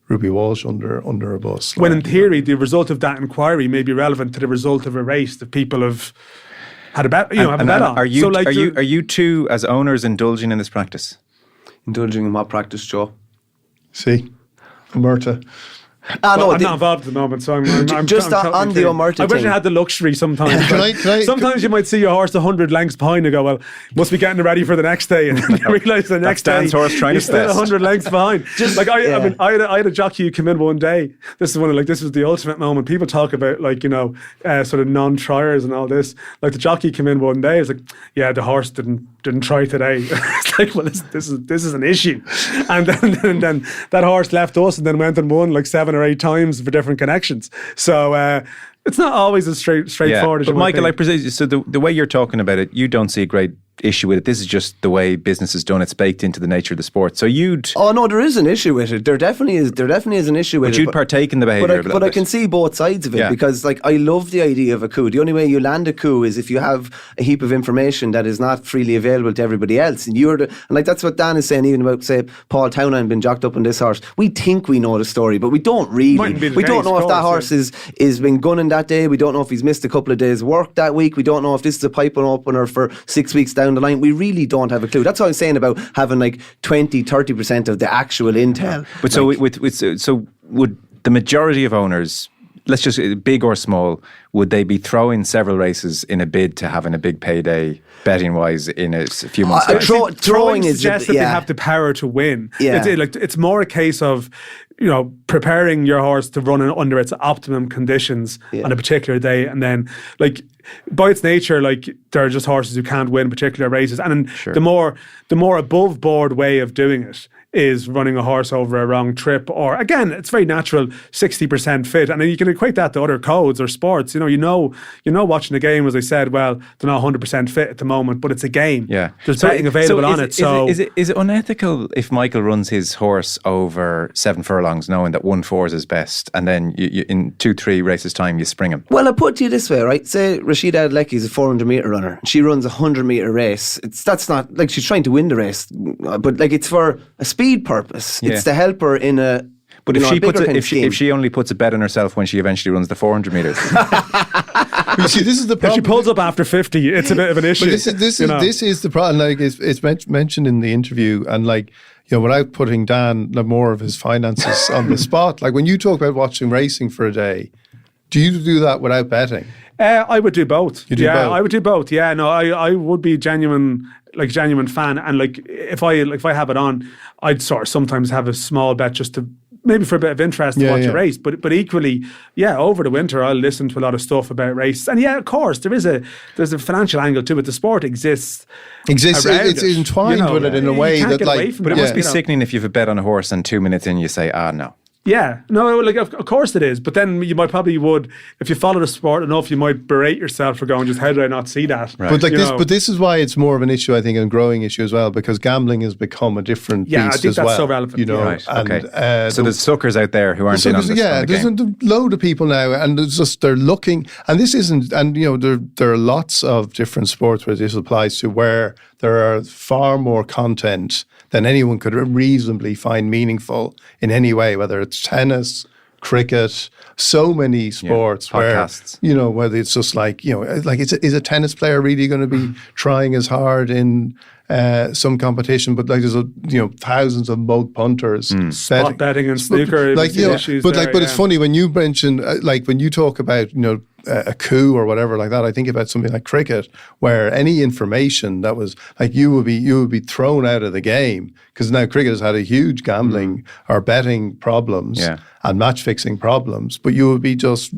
Ruby Walsh under a bus. When in theory, the result of that inquiry may be relevant to the result of a race that people have had a bet, have a bet on. Are you two, as owners, indulging in this practice? Indulging in what practice, Joe? See? Omerta. No, I'm not involved at the moment, so I'm just I'm on the totally Omerta I wish thing. I had the luxury sometimes. Sometimes you might see your horse 100 lengths behind and go, well, must be getting ready for the next day, and then you realise the next day Dan's horse trying he's his still best. 100 lengths behind. I mean, I had a jockey who came in one day. This was the ultimate moment. People talk about sort of non-triers and all this. Like the jockey came in one day. It's like, yeah, the horse didn't try today. It's like, well, this is an issue. And then that horse left us and then went and won like 7 or 8 times for different connections. So it's not always as straightforward as you but might Michael, I think. presume, so the way you're talking about it, you don't see a great issue with it. This is just the way business is done. It's baked into the nature of the sport. So you'd... Oh no, there is an issue with it. There definitely is an issue with But it. you'd partake in the behaviour of it. But I can see both sides of it, Yeah. because like I love the idea of a coup. The only way you land a coup is if you have a heap of information that is not freely available to everybody else. And like that's what Dan is saying, even about, say, Paul Townend been jocked up on this horse. We think we know the story, but we don't really. Mightn't be the We don't case, know of if that course, horse is been gunning that day. We don't know if he's missed a couple of days work that week. We don't know if this is a pipe opener for 6 weeks down the line. We really don't have a clue. That's what I'm saying about having like 20-30% of the actual intel. But so so would the majority of owners, let's just, big or small, would they be throwing several races in a bid to having a big payday betting wise in a few months' time? Throwing is suggests that they have the power to win. Yeah. It's more a case of preparing your horse to run under its optimum conditions on a particular day, and then like by its nature, like there are just horses who can't win particular races, and then the more above board way of doing it is running a horse over a wrong trip, or again, it's very natural, 60% fit, and then you can equate that to other codes or sports. You know, watching the game, as I said, well, they're not 100% fit at the moment, but it's a game. Yeah, there's betting available on it. So is it unethical if Michael runs his horse over 7 furlongs, knowing that 1-4 is his best, and then you in 2-3 races time you spring him? Well, I put it to you this way, right? Say Rashida Adlecki is a 400 metre runner. She runs a 100 metre race. That's not like she's trying to win the race, but like it's for a speed purpose. Yeah. It's to help her in a. But if she only puts a bet on herself when she eventually runs the 400 metres. You see, this is the if problem. she pulls up after 50, it's a bit of an issue. But this is the problem. Like it's mentioned in the interview, and like, without putting Dan more of his finances on the spot, like when you talk about watching racing for a day, do you do that without betting? I would do both. You do both? I would do both. Yeah, no, I would be genuine fan, and like if I have it on, I'd sort of sometimes have a small bet just to maybe for a bit of interest to watch a race. But equally, over the winter I'll listen to a lot of stuff about races, and of course there's a financial angle to it. The sport exists. It's entwined with it in a way that like. But it must be sickening if you have a bet on a horse and 2 minutes in you say, no. Yeah, no, like of course it is. But then you would, if you follow the sport enough, you might berate yourself for going, just how did I not see that? Right. But but this is why it's more of an issue, I think, and growing issue as well, because gambling has become a different beast I think as that's well. so relevant. Right. And, okay. So there's suckers out there who aren't in on this. Yeah, on the there's game. a load of people now, and it's just they're looking, and this isn't, and there are lots of different sports where this applies to, where there are far more content than anyone could reasonably find meaningful in any way, whether it's tennis, cricket, so many sports podcasts. where, whether it's just like, like is a tennis player really going to be trying as hard in some competition? But like there's thousands of mug punters, spot betting and snooker, but it's funny when you mention like when you talk about a coup or whatever like that. I think about something like cricket, where any information that was like you would be thrown out of the game, because now cricket has had a huge gambling or betting problems and match fixing problems, but you would be just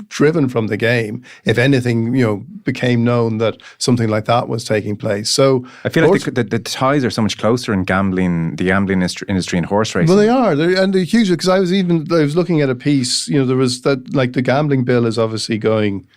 driven from the game if anything became known that something like that was taking place. So I feel like the ties are so much closer in gambling, the gambling industry and horse racing. Well, they are, they're huge. Because I was looking at a piece. There was that, like, the gambling bill is obviously going,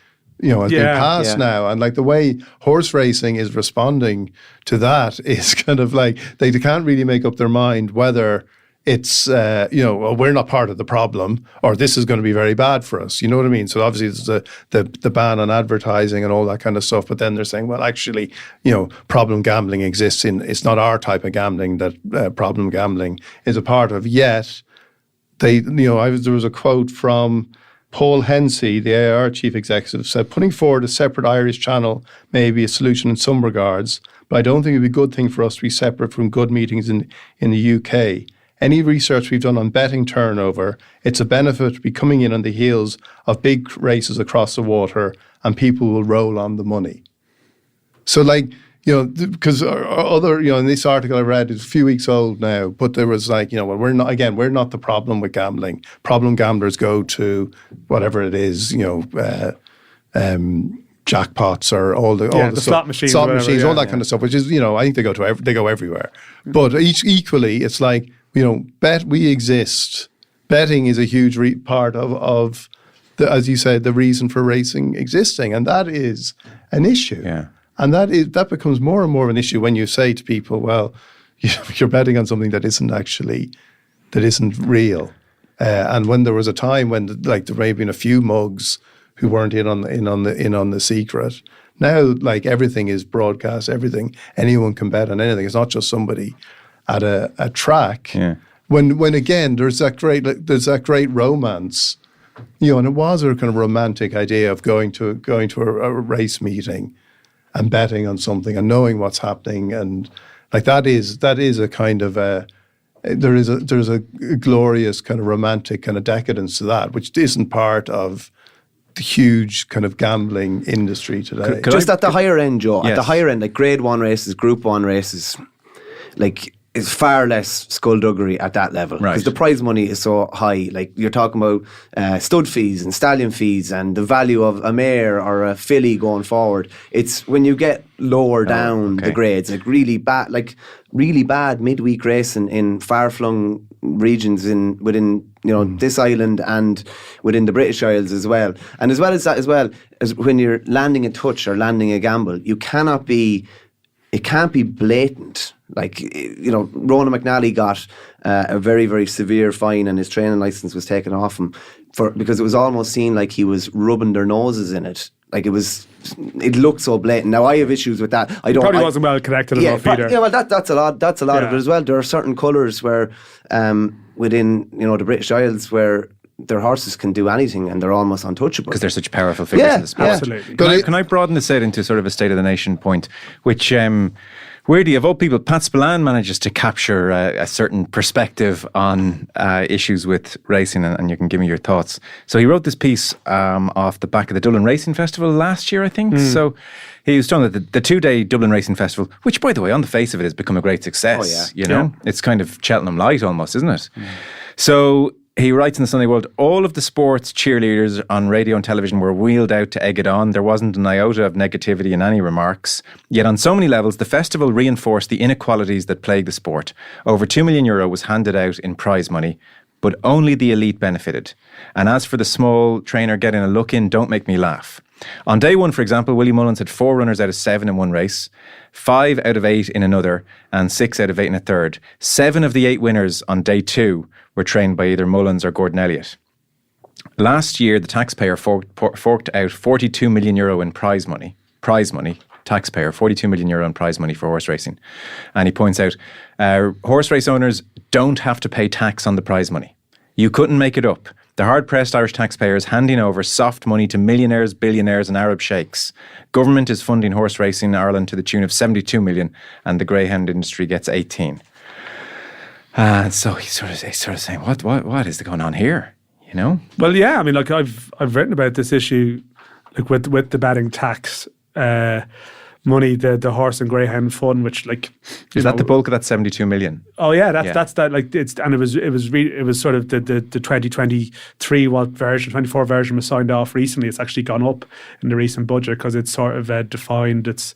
has been passed now, and like the way horse racing is responding to that is kind of like they can't really make up their mind whether it's, we're not part of the problem, or this is going to be very bad for us. You know what I mean? So obviously there's the ban on advertising and all that kind of stuff. But then they're saying, well, actually, problem gambling exists it's not our type of gambling that problem gambling is a part of. Yet there was a quote from Paul Hensey, the AIR chief executive, said, putting forward a separate Irish channel may be a solution in some regards, but I don't think it would be a good thing for us to be separate from good meetings in the UK. any research we've done on betting turnover, it's a benefit to be coming in on the heels of big races across the water, and people will roll on the money. So because other, in this article I read, it's a few weeks old now, but there was we're not the problem with gambling. Problem gamblers go to whatever it is, jackpots or all the slot machines, all that kind of stuff, which is, I think they go everywhere. But equally, it's we exist. Betting is a huge part of the, as you said, the reason for racing existing, and that is an issue. Yeah. And that becomes more and more of an issue when you say to people, well, you're betting on something that isn't real. And when there was a time when there may have been a few mugs who weren't in on the secret. Now, everything is broadcast, everything, anyone can bet on anything. It's not just somebody at a track. Yeah. When again, there's that great romance, and it was a kind of romantic idea of going to a race meeting and betting on something and knowing what's happening, and that is a kind of there's a glorious kind of romantic kind of decadence to that, which isn't part of the huge kind of gambling industry today. Just at the higher end, Joe. Yes. At the higher end, Grade 1 races, Group 1 races, it's far less skullduggery at that level. Right. Because the prize money is so high. You're talking about stud fees and stallion fees and the value of a mare or a filly going forward. It's when you get lower down the grades, really bad midweek racing in far-flung regions within this island and within the British Isles as well. And as well as that, as well as when you're landing a touch or landing a gamble, it can't be blatant. Ronan McNally got a very, very severe fine and his training licence was taken off him because it was almost seen like he was rubbing their noses in it. It looked so blatant. Now I have issues with that. Probably wasn't well connected enough either. Yeah, well that's a lot of it as well. There are certain colours where within the British Isles where their horses can do anything and they're almost untouchable because they're such powerful figures in the sport. Absolutely. Can I broaden this out into sort of a state of the nation point, which weirdly, of all people, Pat Spillane manages to capture a certain perspective on issues with racing, and you can give me your thoughts. So he wrote this piece off the back of the Dublin Racing Festival last year, I think. So he was talking about the 2-day Dublin Racing Festival, which, by the way, on the face of it, has become a great success. It's kind of Cheltenham Light almost, isn't it? So he writes in the Sunday World, all of the sports cheerleaders on radio and television were wheeled out to egg it on. There wasn't an iota of negativity in any remarks. Yet on so many levels, the festival reinforced the inequalities that plague the sport. Over €2 million was handed out in prize money, but only the elite benefited. And as for the small trainer getting a look in, don't make me laugh. On day one, for example, Willie Mullins had 4 runners out of 7 in one race, 5 out of 8 in another, and 6 out of 8 in a third. 7 of the 8 winners on day 2 were trained by either Mullins or Gordon Elliott. Last year, the taxpayer forked out €42 million in prize money. Taxpayer, €42 million in prize money for horse racing. And he points out, horse race owners don't have to pay tax on the prize money. You couldn't make it up. The hard-pressed Irish taxpayers handing over soft money to millionaires, billionaires and Arab sheikhs. Government is funding horse racing in Ireland to the tune of 72 million and the greyhound industry gets 18. And so he's sort of saying, what is going on here? Well, yeah, I mean, I've written about this issue, with the betting tax money, the horse and greyhound fund, which is that the bulk of that 72 million? Oh yeah, that's that. It was sort of the 2023 version, 24 version was signed off recently. It's actually gone up in the recent budget because it's sort of defined. It's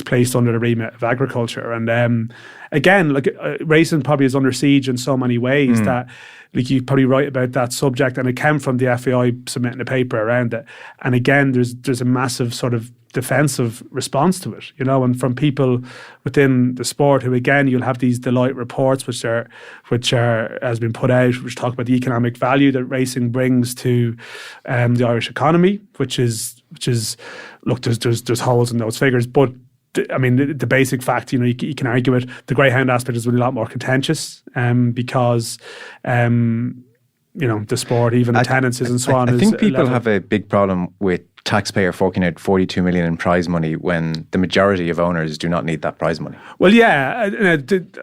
placed under the remit of agriculture, and again, racing probably is under siege in so many ways that. You probably write about that subject, and it came from the FAI submitting a paper around it. And again, there's a massive sort of defensive response to it, and from people within the sport who, again, you'll have these Deloitte reports which are has been put out, which talk about the economic value that racing brings to the Irish economy, which is look, there's holes in those figures, but I mean, the basic fact, you can argue it. The greyhound aspect is really a lot more contentious because, the sport, even attendances and so on. I think people have a big problem with taxpayer forking out 42 million in prize money when the majority of owners do not need that prize money? Well, yeah,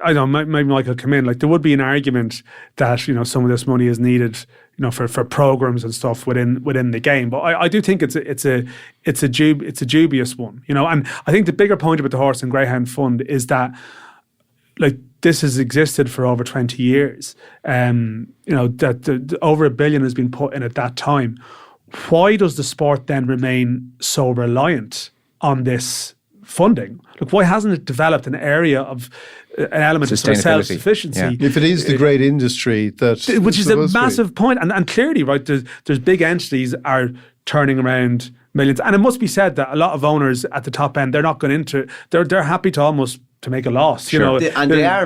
I know, maybe Michael come in. Like, there would be an argument that, some of this money is needed, for programs and stuff within the game. But I do think it's a dubious one, And I think the bigger point about the Horse and Greyhound Fund is that, like, this has existed for over 20 years. That over $1 billion has been put in at that time. Why does the sport then remain so reliant on this funding? Look, why hasn't it developed an area of an element of sort of self-sufficiency? Yeah. If it is the great industry which is a massive point, and clearly, right, there's big entities are turning around millions, and it must be said that a lot of owners at the top end, they're not going into it. They're happy to almost to make a loss, they are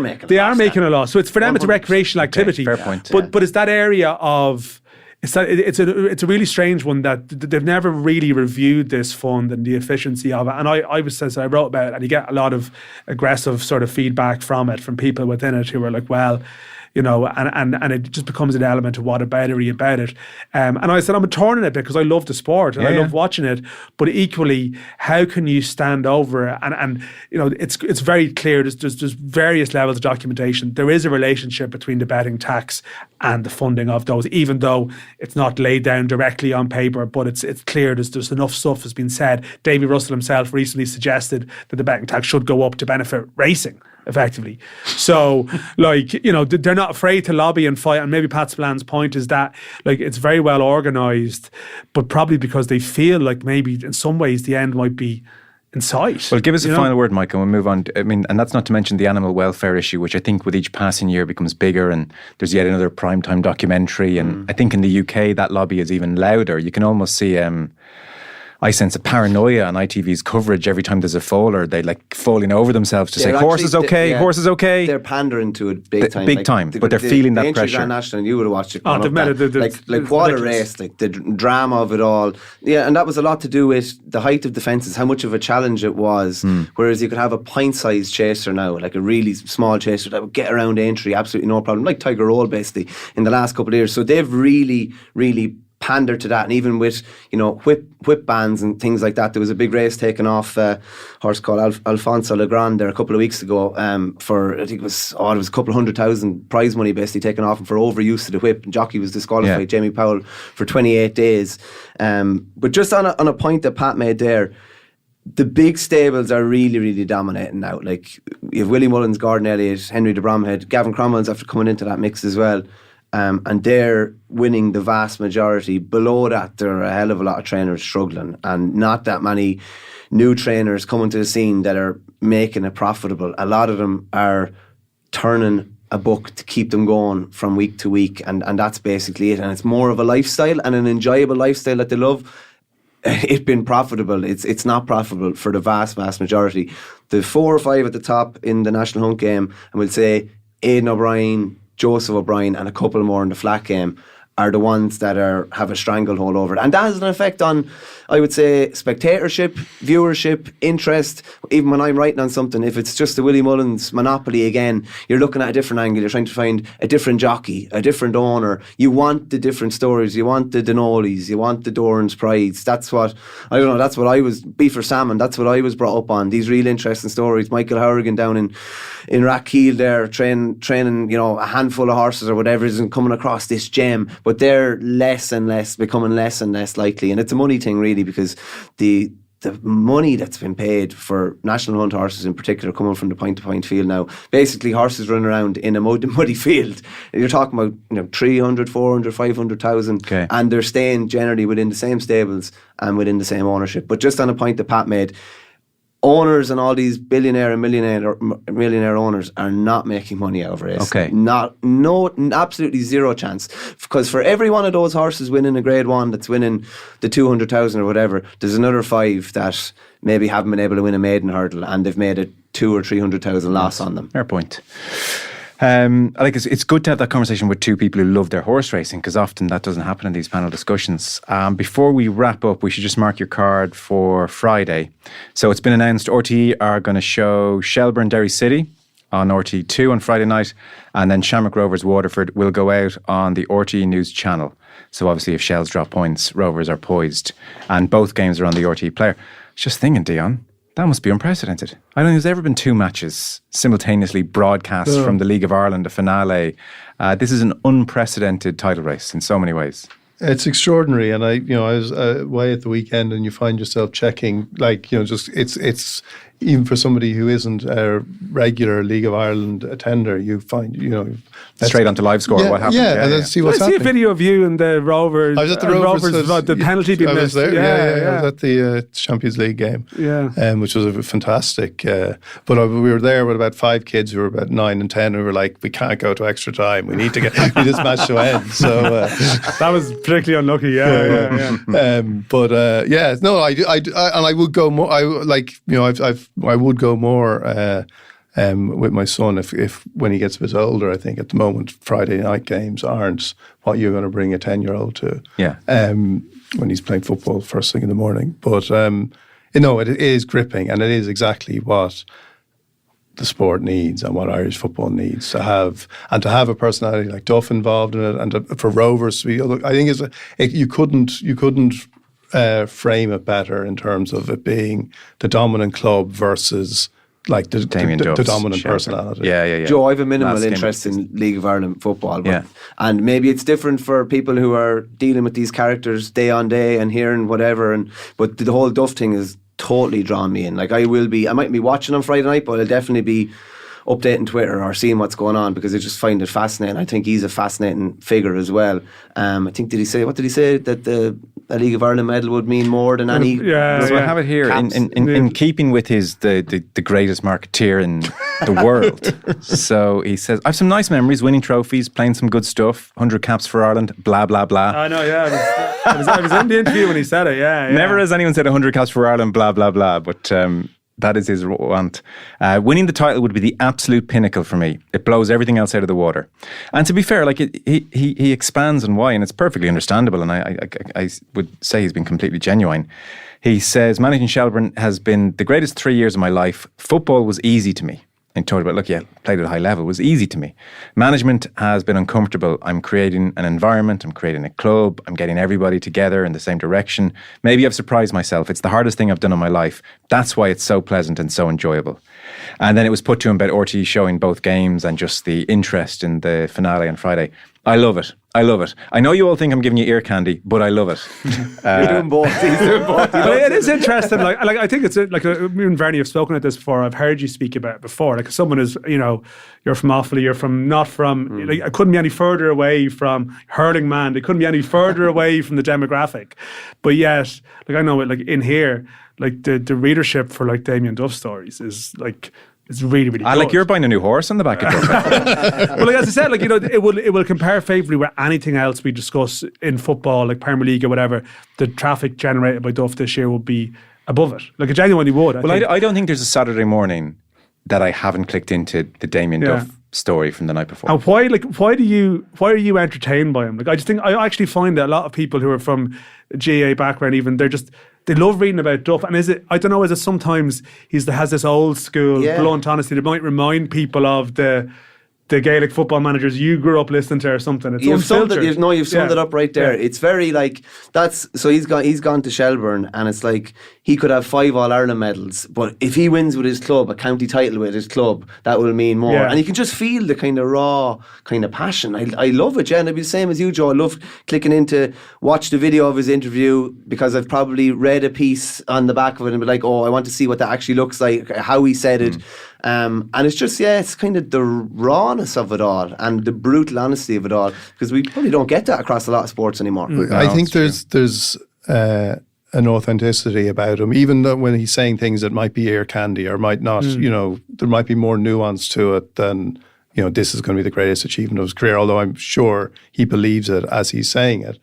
making a loss. So it's for them, it's a recreational activity. Fair point. But it's that area of. It's a really strange one that they've never really reviewed this fund and the efficiency of it. And I wrote about it, and you get a lot of aggressive sort of feedback from people within it who are like, well, and it just becomes an element of what about it, are you about it? And I said, I'm torn in it because I love the sport and I love watching it, but equally, how can you stand over it? And it's very clear, there's various levels of documentation. There is a relationship between the betting tax and the funding of those, even though it's not laid down directly on paper, but it's clear there's enough stuff has been said. Davy Russell himself recently suggested that the betting tax should go up to benefit racing, effectively. So, they're not afraid to lobby and fight. And maybe Pat Spillane point is that, it's very well organised, but probably because they feel like maybe in some ways the end might be in sight. Well, give us a final word, Michael, and we'll move on. And that's not to mention the animal welfare issue, which I think with each passing year becomes bigger, and there's yet another primetime documentary. And I think in the UK, that lobby is even louder. You can almost see... I sense a paranoia on ITV's coverage every time there's a fall, or they falling over themselves to say, horse is okay, horse is okay. They're pandering to it big time. Big time, but they're feeling that pressure. Grand National, you would have watched it. They've met it. What a race, the drama of it all. Yeah, and that was a lot to do with the height of the fences, how much of a challenge it was. Whereas you could have a pint-sized chaser now, like a really small chaser that would get around entry, absolutely no problem, like Tiger Roll basically in the last couple of years. So they've really, really pander to that, and even with whip bans and things like that. There was a big race taken off a horse called Alfonso Legrand there a couple of weeks ago for, I think it was a couple of 100,000 prize money basically taken off him for overuse of the whip, and jockey was disqualified, Jamie Powell, for 28 days. But just on a point that Pat made there, the big stables are really, really dominating now. Like, you have Willie Mullins, Gordon Elliott, Henry de Bromhead, Gavin Cromwell's after coming into that mix as well. And they're winning the vast majority. Below that, there are a hell of a lot of trainers struggling, and not that many new trainers coming to the scene that are making it profitable. A lot of them are turning a book to keep them going from week to week, and that's basically it. And it's more of a lifestyle and an enjoyable lifestyle that they love. It's been profitable. It's not profitable for the vast majority. The 4 or 5 at the top in the National Hunt game, and we'll say Aidan O'Brien, Joseph O'Brien, and a couple more in the flat game, are the ones that have a stranglehold over it. And that has an effect on, I would say, spectatorship, viewership, interest. Even when I'm writing on something, if it's just the Willie Mullins monopoly again, you're looking at a different angle. You're trying to find a different jockey, a different owner. You want the different stories. You want the Denolis. You want the Doran's Prides. That's what I was, beef or salmon, that's what I was brought up on. These real interesting stories. Michael Horrigan down in Rathkeel there, training, a handful of horses or whatever, isn't coming across this gem. But they're becoming less and less likely. And it's a money thing, really, because the money that's been paid for National Hunt horses in particular, coming from the point-to-point field now, basically horses running around in a muddy field, you're talking about 300, 400, 500,000, and they're staying generally within the same stables and within the same ownership. But just on a point that Pat made, owners and all these billionaire and millionaire owners are not making money out of it. Absolutely zero chance. Because for every one of those horses winning a Grade 1 that's winning the 200,000 or whatever, there's another 5 that maybe haven't been able to win a maiden hurdle, and they've made a 200,000 or 300,000 loss on them. Fair point. It's good to have that conversation with two people who love their horse racing, because often that doesn't happen in these panel discussions. Before we wrap up, we should just mark your card for Friday. So it's been announced RTE are going to show Shelbourne Derry City on RT2 on Friday night, and then Shamrock Rovers Waterford will go out on the RTE News channel. So obviously if Shells drop points, Rovers are poised, and both games are on the RTE player. Just thinking, Dion, that must be unprecedented. I don't think there's ever been two matches simultaneously broadcast from the League of Ireland, a finale. This is an unprecedented title race in so many ways. It's extraordinary, and I was away at the weekend, and you find yourself checking, just it's even for somebody who isn't a regular League of Ireland attender, you find straight onto live score. What happened? Let's see what's happening. I see a video of you and the Rovers. I was at the Rovers. The penalty being missed. I was there. I was at the Champions League game. Which was a fantastic. But we were there with about 5 kids who were about 9 and 10. And we were like, we can't go to extra time. We need to get this match to end. So that was particularly unlucky. I would go more. I would go more with my son if when he gets a bit older. I think at the moment Friday night games aren't what you're going to bring a 10-year-old to. When he's playing football first thing in the morning. But it is gripping, and it is exactly what the sport needs and what Irish football needs to have, and to have a personality like Duff involved in it, and for Rovers to be. I think you couldn't frame it better in terms of it being the dominant club versus like the dominant personality. Yeah. Joe, I have a minimal interest in League of Ireland football, and maybe it's different for people who are dealing with these characters day on day and hearing whatever. But the whole Duff thing is totally drawn me in. Like I might be watching on Friday night, but I'll definitely be updating Twitter or seeing what's going on, because I just find it fascinating. I think he's a fascinating figure as well. I think what did he say that a League of Ireland medal would mean more than any. So I have it here in keeping with his the greatest marketeer in the world. So he says, I have some nice memories, winning trophies, playing some good stuff, 100 caps for Ireland, blah blah blah. I know, I was in the interview when he said it. Never has anyone said 100 caps for Ireland, blah blah blah. But that is his want. Winning the title would be the absolute pinnacle for me. It blows everything else out of the water. And to be fair, like he expands on why, and it's perfectly understandable. And I would say he's been completely genuine. He says, managing Shelbourne has been the greatest 3 years of my life. Football was easy to me. And talked about, played at a high level, was easy to me. Management has been uncomfortable. I'm creating an environment, I'm creating a club, I'm getting everybody together in the same direction. Maybe I've surprised myself. It's the hardest thing I've done in my life. That's why it's so pleasant and so enjoyable. And then it was put to him about RTE showing both games and just the interest in the finale on Friday. I love it. I know you all think I'm giving you ear candy, but I love it. You're doing both. He's doing both. But it is interesting. Like I think it's me and Verney have spoken at this before. I've heard you speak about it before. Like someone is, you're from Offaly, you're from not from. Like I couldn't be any further away from hurling man. They couldn't be any further away from the demographic. But yet, I know it. Like in here, the readership for Damien Duff stories is it's really, really good. Like you're buying a new horse on the back of Duff. Well, as I said, it will compare favourably with anything else we discuss in football, like Premier League or whatever. The traffic generated by Duff this year will be above it. It genuinely would. I don't think there's a Saturday morning that I haven't clicked into the Damien Duff story from the night before. And why are you entertained by him? I actually find that a lot of people who are from a GA background, even they love reading about Duff. And is it sometimes has this old school blunt honesty that might remind people of the Gaelic football managers you grew up listening to or something. It's you've summed unfiltered. Summed it up right there. It's very so he's gone to Shelbourne, and it's like he could have 5 All-Ireland medals, but if he wins with his club, a county title with his club, that will mean more. And you can just feel the kind of raw kind of passion. I love it, and I'd be the same as you, Joe. I love clicking in watch the video of his interview, because I've probably read a piece on the back of it and be like, I want to see what that actually looks like, how he said it. And it's just, it's kind of the rawness of it all and the brutal honesty of it all, because we probably don't get that across a lot of sports anymore. I think there's an authenticity about him, even though when he's saying things that might be ear candy or might not, there might be more nuance to it than, this is going to be the greatest achievement of his career, although I'm sure he believes it as he's saying it.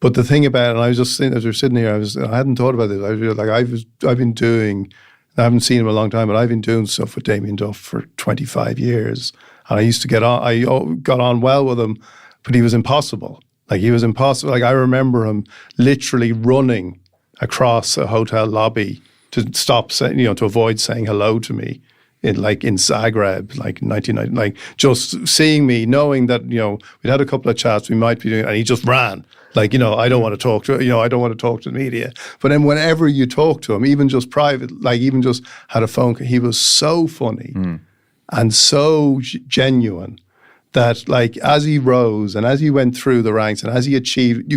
But the thing about it, and I was just saying, as we were sitting here, I hadn't thought about this. I was I've been doing, I haven't seen him a long time, but I've been doing stuff with Damien Duff for 25 years. And I used to got on well with him, but he was impossible. He was impossible. I remember him literally running across a hotel lobby to stop saying, to avoid saying hello to me, in Zagreb, like 1990, like just seeing me, knowing that, we'd had a couple of chats, we might be doing, and he just ran. Like, I don't want to talk to, I don't want to talk to the media. But then whenever you talk to him, even just private, like even just had a phone call, he was so funny and so genuine that, like, as he rose and as he went through the ranks and as he achieved,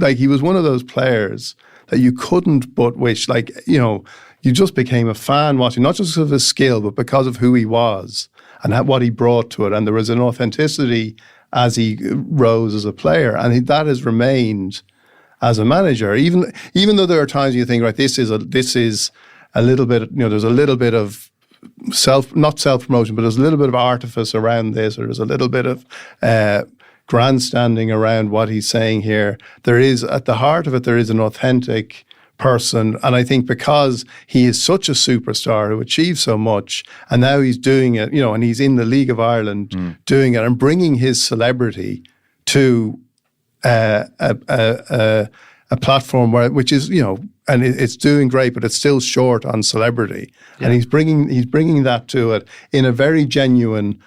he was one of those players that you couldn't but wish, like, you just became a fan watching, not just of his skill, but because of who he was and what he brought to it. And there was an authenticity as he rose as a player, and that has remained as a manager. Even though there are times you think, right, this is a little bit, there's a little bit of not self-promotion, but there's a little bit of artifice around this, or there's a little bit of grandstanding around what he's saying here. There is, at the heart of it, there is an authentic person. And I think because he is such a superstar who achieved so much, and now he's doing it, and he's in the League of Ireland doing it and bringing his celebrity to a platform which is, and it's doing great, but it's still short on celebrity. Yeah. And he's bringing that to it in a very genuine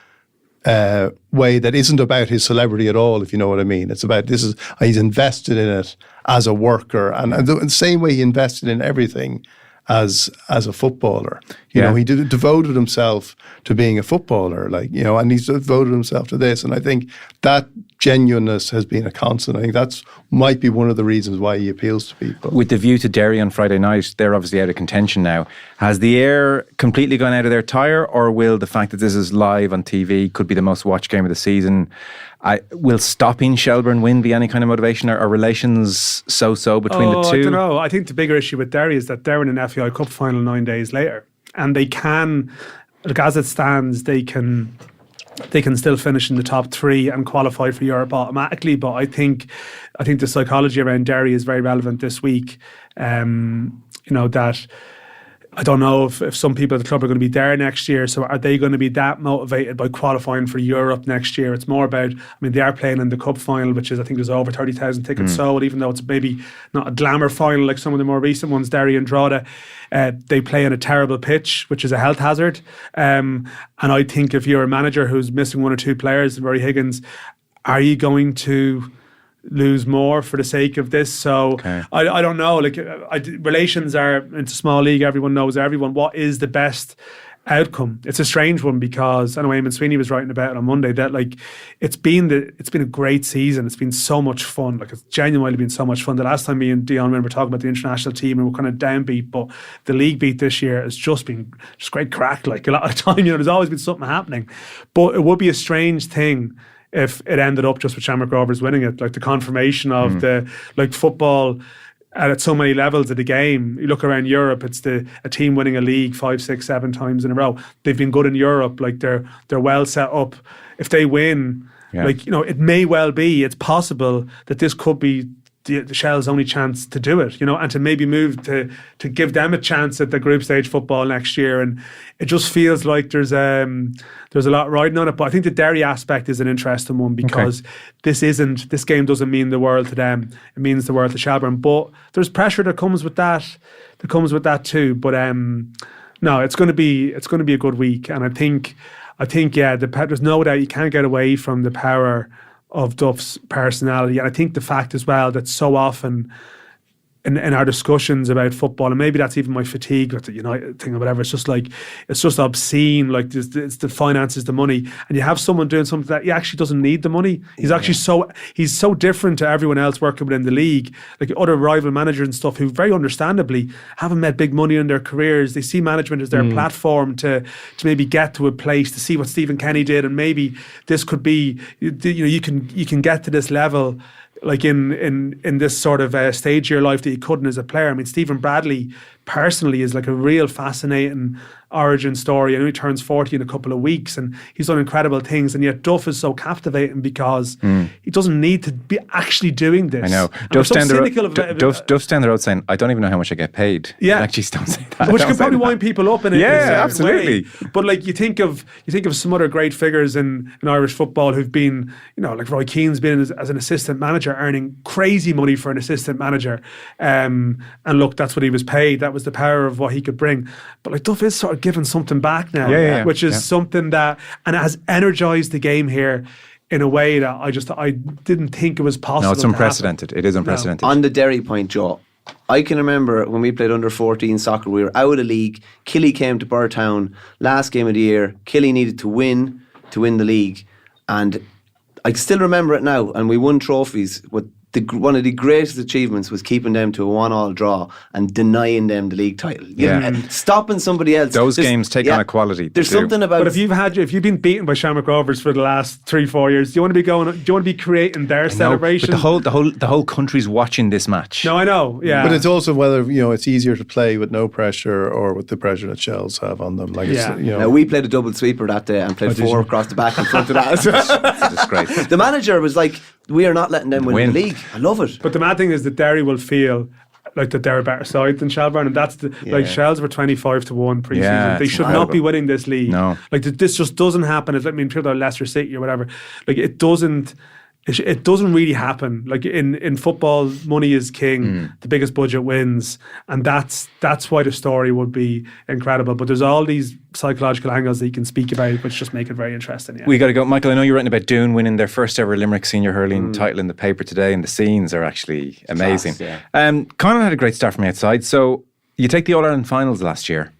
way that isn't about his celebrity at all, if you know what I mean. It's about, he's invested in it as a worker, and the same way he invested in everything as a footballer. You know, he devoted himself to being a footballer, and he's devoted himself to this. And I think that genuineness has been a constant. I think that's might be one of the reasons why he appeals to people. With the view to Derry on Friday night, they're obviously out of contention now. Has the air completely gone out of their tyre, or will the fact that this is live on TV, could be the most watched game of the season, will stopping Shelbourne win be any kind of motivation? Are relations so-so between the two? I don't know. I think the bigger issue with Derry is that they're in an FAI Cup final 9 days later, and they can, as it stands, they can still finish in the top three and qualify for Europe automatically. But I think the psychology around Derry is very relevant this week. That I don't know if some people at the club are going to be there next year. So are they going to be that motivated by qualifying for Europe next year? It's more about, they are playing in the cup final, which is, I think there's over 30,000 tickets sold, even though it's maybe not a glamour final like some of the more recent ones, Derry and Drogheda. They play on a terrible pitch, which is a health hazard. And I think if you're a manager who's missing one or two players, Rory Higgins, are you going to lose more for the sake of this? So I don't know. Relations are, it's a small league, everyone knows everyone. What is the best outcome? It's a strange one, because I know Eamon Sweeney was writing about it on Monday that it's been a great season. It's been so much fun. It's genuinely been so much fun. The last time me and Dion were talking about the international team, and we're kind of downbeat, but the league beat this year has just been great crack. A lot of time, there's always been something happening, but it would be a strange thing if it ended up just with Shamrock Rovers winning it, the confirmation of the football at so many levels of the game. You look around Europe, it's a team winning a league 5, 6, 7 times in a row. They've been good in Europe, they're well set up. If they win, it may well be, it's possible that this could be the Shell's only chance to do it, and to maybe move to give them a chance at the group stage football next year. And it just feels like there's a lot riding on it. But I think the Derry aspect is an interesting one, because this game doesn't mean the world to them. It means the world to Shelbourne. But there's pressure that comes with that. Too. But no, it's going to be a good week. And I think there's no doubt you can't get away from the power of Duff's personality. And I think the fact as well that so often in our discussions about football, and maybe that's even my fatigue with the United thing or whatever, it's just obscene. It's the finances, the money, and you have someone doing something that he actually doesn't need the money. He's actually he's so different to everyone else working within the league, other rival managers and stuff who very understandably haven't made big money in their careers. They see management as their platform to maybe get to a place, to see what Stephen Kenny did, and maybe this could be, you can get to this level in this sort of stage of your life that you couldn't as a player. Stephen Bradley personally is a real fascinating origin story. I know he turns 40 in a couple of weeks, and he's done incredible things, and yet Duff is so captivating because he doesn't need to be actually doing this. I know. Duff's down the road saying, I don't even know how much I get paid. Yeah. I actually don't say that. Which can probably wind people up in a absolutely way. But you think of some other great figures in Irish football who've been, Roy Keane's been as an assistant manager, earning crazy money for an assistant manager. And look, that's what he was paid. That was the power of what he could bring. But Duff is sort of giving something back now, Yeah. which is something that, and it has energized the game here in a way that I didn't think it was possible. No, it's unprecedented. It is unprecedented. On the Derry point, Joe, I can remember when we played under 14 soccer, we were out of league. Killy came to Burtown, last game of the year. Killy needed to win the league. And I still remember it now. And we won trophies. But one of the greatest achievements was keeping them to a 1-1 draw and denying them the league title. Stopping somebody else. Those games take on a quality. There's something about. But if you've been beaten by Shamrock Rovers for the last 3-4 years, do you want to be creating their celebration? But the whole country's watching this match. No, I know. Yeah, but it's also whether it's easier to play with no pressure or with the pressure that Shells have on them. Now, we played a double sweeper that day and played 4 across the back in front of that. It's a disgrace. The manager was like, "We are not letting them win the league." I love it. But the mad thing is that Derry will feel like that they're a better side than Shelbourne, and that's like Shells were 25-1 pre-season. Yeah, they should not be winning this league. No, like this just doesn't happen. I mean, people are Leicester City or whatever. Like it doesn't really happen. Like in football, money is king. The biggest budget wins, and that's why the story would be incredible. But there's all these psychological angles that you can speak about, which just make it very interesting. Yeah. We got to go, Michael. I know you're writing about Doon winning their first ever Limerick senior hurling title in the paper today, and the scenes are actually amazing. Class, yeah. Conor had a great start from outside. So you take the All Ireland finals last year.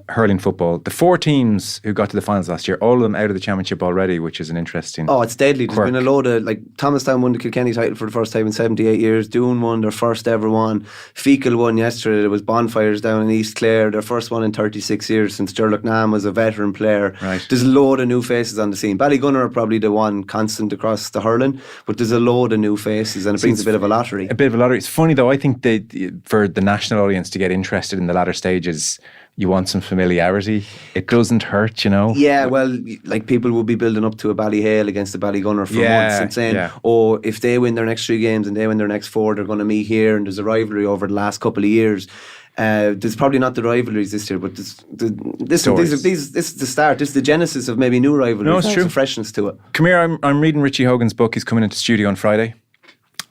Hurling football. The 4 teams who got to the finals last year, all of them out of the championship already, which is an interesting. Oh, it's deadly. There's quirk. been a load of, like, Thomastown won the Kilkenny title for the first time in 78 years. Doon won their first ever one. Fecal won yesterday. There was bonfires down in East Clare, their first one in 36 years since Derlock Nam was a veteran player. Right. There's a load of new faces on the scene. Ballygunner are probably the one constant across the hurling, but there's a load of new faces, and it brings a bit of a lottery. A bit of a lottery. It's funny though. I think for the national audience to get interested in the latter stages, you want some familiarity. It doesn't hurt, Yeah, well, like people will be building up to a Ballyhale against a Ballygunner for months and saying, if they win their next 3 games and they win their next 4, they're going to meet here, and there's a rivalry over the last couple of years. There's probably not the rivalries this year, but this is the start. This is the genesis of maybe new rivalries. No, it's true. There's a freshness to it. Come here, I'm reading Richie Hogan's book. He's coming into studio on Friday.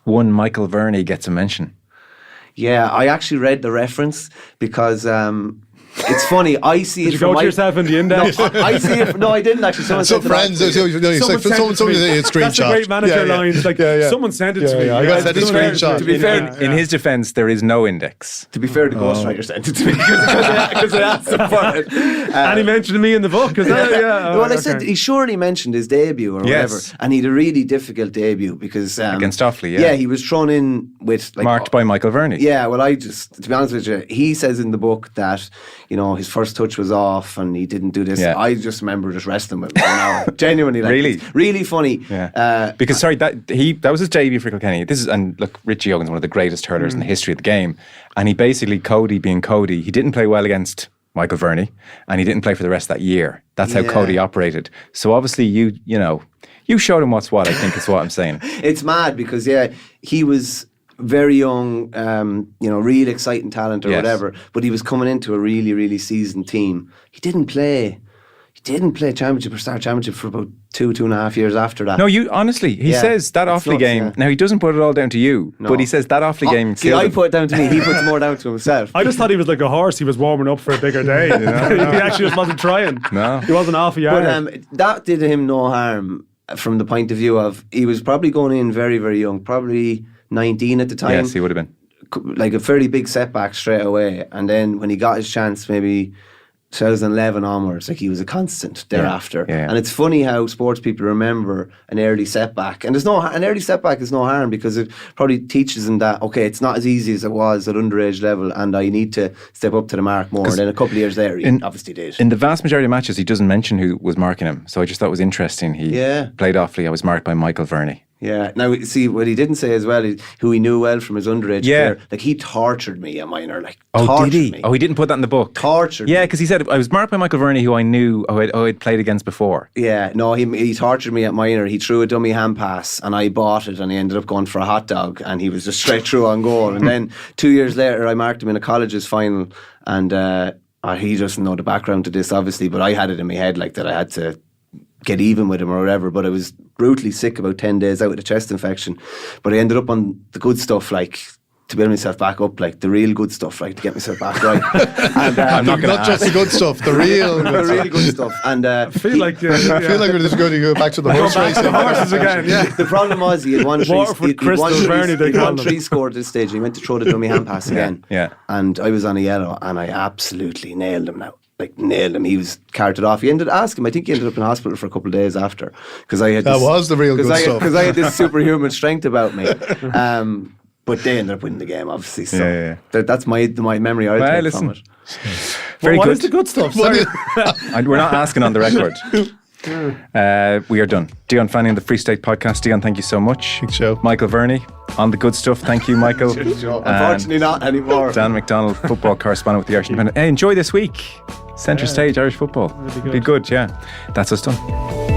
One Michael Verney gets a mention. Yeah, I actually read the reference because it's funny. I see Did it you from go to yourself in the index? No, I see it. No, I didn't actually. Someone So said friends, someone sent it to me. That's a great manager line. It's like someone sent it to me. I got that screenshot. To be fair, In his defence, there is no index. To be fair, the ghostwriter sent it to me because I asked him for it. And he mentioned me in the book. Is that Well, I said he surely mentioned his debut or Yes. whatever, and he had a really difficult debut because Against Offaly, yeah, he was thrown in with Marked by Michael Verney. Yeah, well, to be honest with you, he says in the book that his first touch was off and he didn't do this. Yeah. I just remember just wrestling with him for an hour. Genuinely, Really? it's really funny. Yeah. Because that was his debut for Kilkenny. And look, Richie Hogan's one of the greatest hurlers in the history of the game. And he basically, Cody being Cody, he didn't play well against Michael Verney, and he didn't play for the rest of that year. That's how Cody operated. So obviously you showed him what's what, I think is what I'm saying. It's mad because he was very young, real exciting talent or whatever, but he was coming into a really, really seasoned team. He didn't play championship or star championship for about 2.5 years after that. No, he says that Offaly game. Yeah. Now he doesn't put it all down to you, but he says that Offaly game. See, I put it down to me. He puts more down to himself. I just thought he was like a horse. He was warming up for a bigger day. He actually just wasn't trying. No, he wasn't off a yard. But that did him no harm from the point of view of he was probably going in very, very young, probably 19 at the time. Yes, he would have been. Like a fairly big setback straight away, and then when he got his chance, maybe 2011 onwards, like he was a constant thereafter. Yeah. And it's funny how sports people remember an early setback, and an early setback is no harm because it probably teaches them that it's not as easy as it was at underage level, and I need to step up to the mark more. And then a couple of years later, he obviously did. In the vast majority of matches, he doesn't mention who was marking him, so I just thought it was interesting. He played Offaly. I was marked by Michael Verney. Yeah. Now, see, what he didn't say as well, who he knew well from his underage career, like he tortured me at minor, did he? Me. Oh, he didn't put that in the book. Tortured Yeah, me. because he said, I was marked by Michael Verney, who I knew, who I'd played against before. Yeah, no, he tortured me at minor. He threw a dummy hand pass and I bought it, and he ended up going for a hot dog, and he was just straight through on goal. And then 2 years later, I marked him in a college's final, and he doesn't know the background to this, obviously, but I had it in my head like that I had to get even with him or whatever, but I was brutally sick about 10 days out with a chest infection, but I ended up on the good stuff, like to build myself back up, like the real good stuff, like to get myself back right. And, I'm not going to Not just the good stuff, the real the good stuff. really good stuff. And I feel like I feel like we're just going to go back to the horse back to racing. the horses again. Yeah. the problem was he had won three. Waterford Crystal Verney, they He'd call won them. 3 score at this stage. And he went to throw the dummy hand pass again. Yeah. And I was on a yellow, and I absolutely nailed him now. Like nailed him. He was carted off. He ended asking him. I think he ended up in hospital for a couple of days after because I had That was the real good stuff. because I had this superhuman strength about me. But they ended up winning the game, obviously. So that's my memory. I take from it. Very What good. is the good stuff? Sorry. And we're not asking on the record. We are done. Dion Fanning, the Free State Podcast. Dion, thank you so much. Big show. Michael Verney on the good stuff. Thank you, Michael. Unfortunately, not anymore. Dan McDonnell, football correspondent with the Irish Independent. Hey, enjoy this week. Centre stage Irish football. Be good, yeah. That's us done.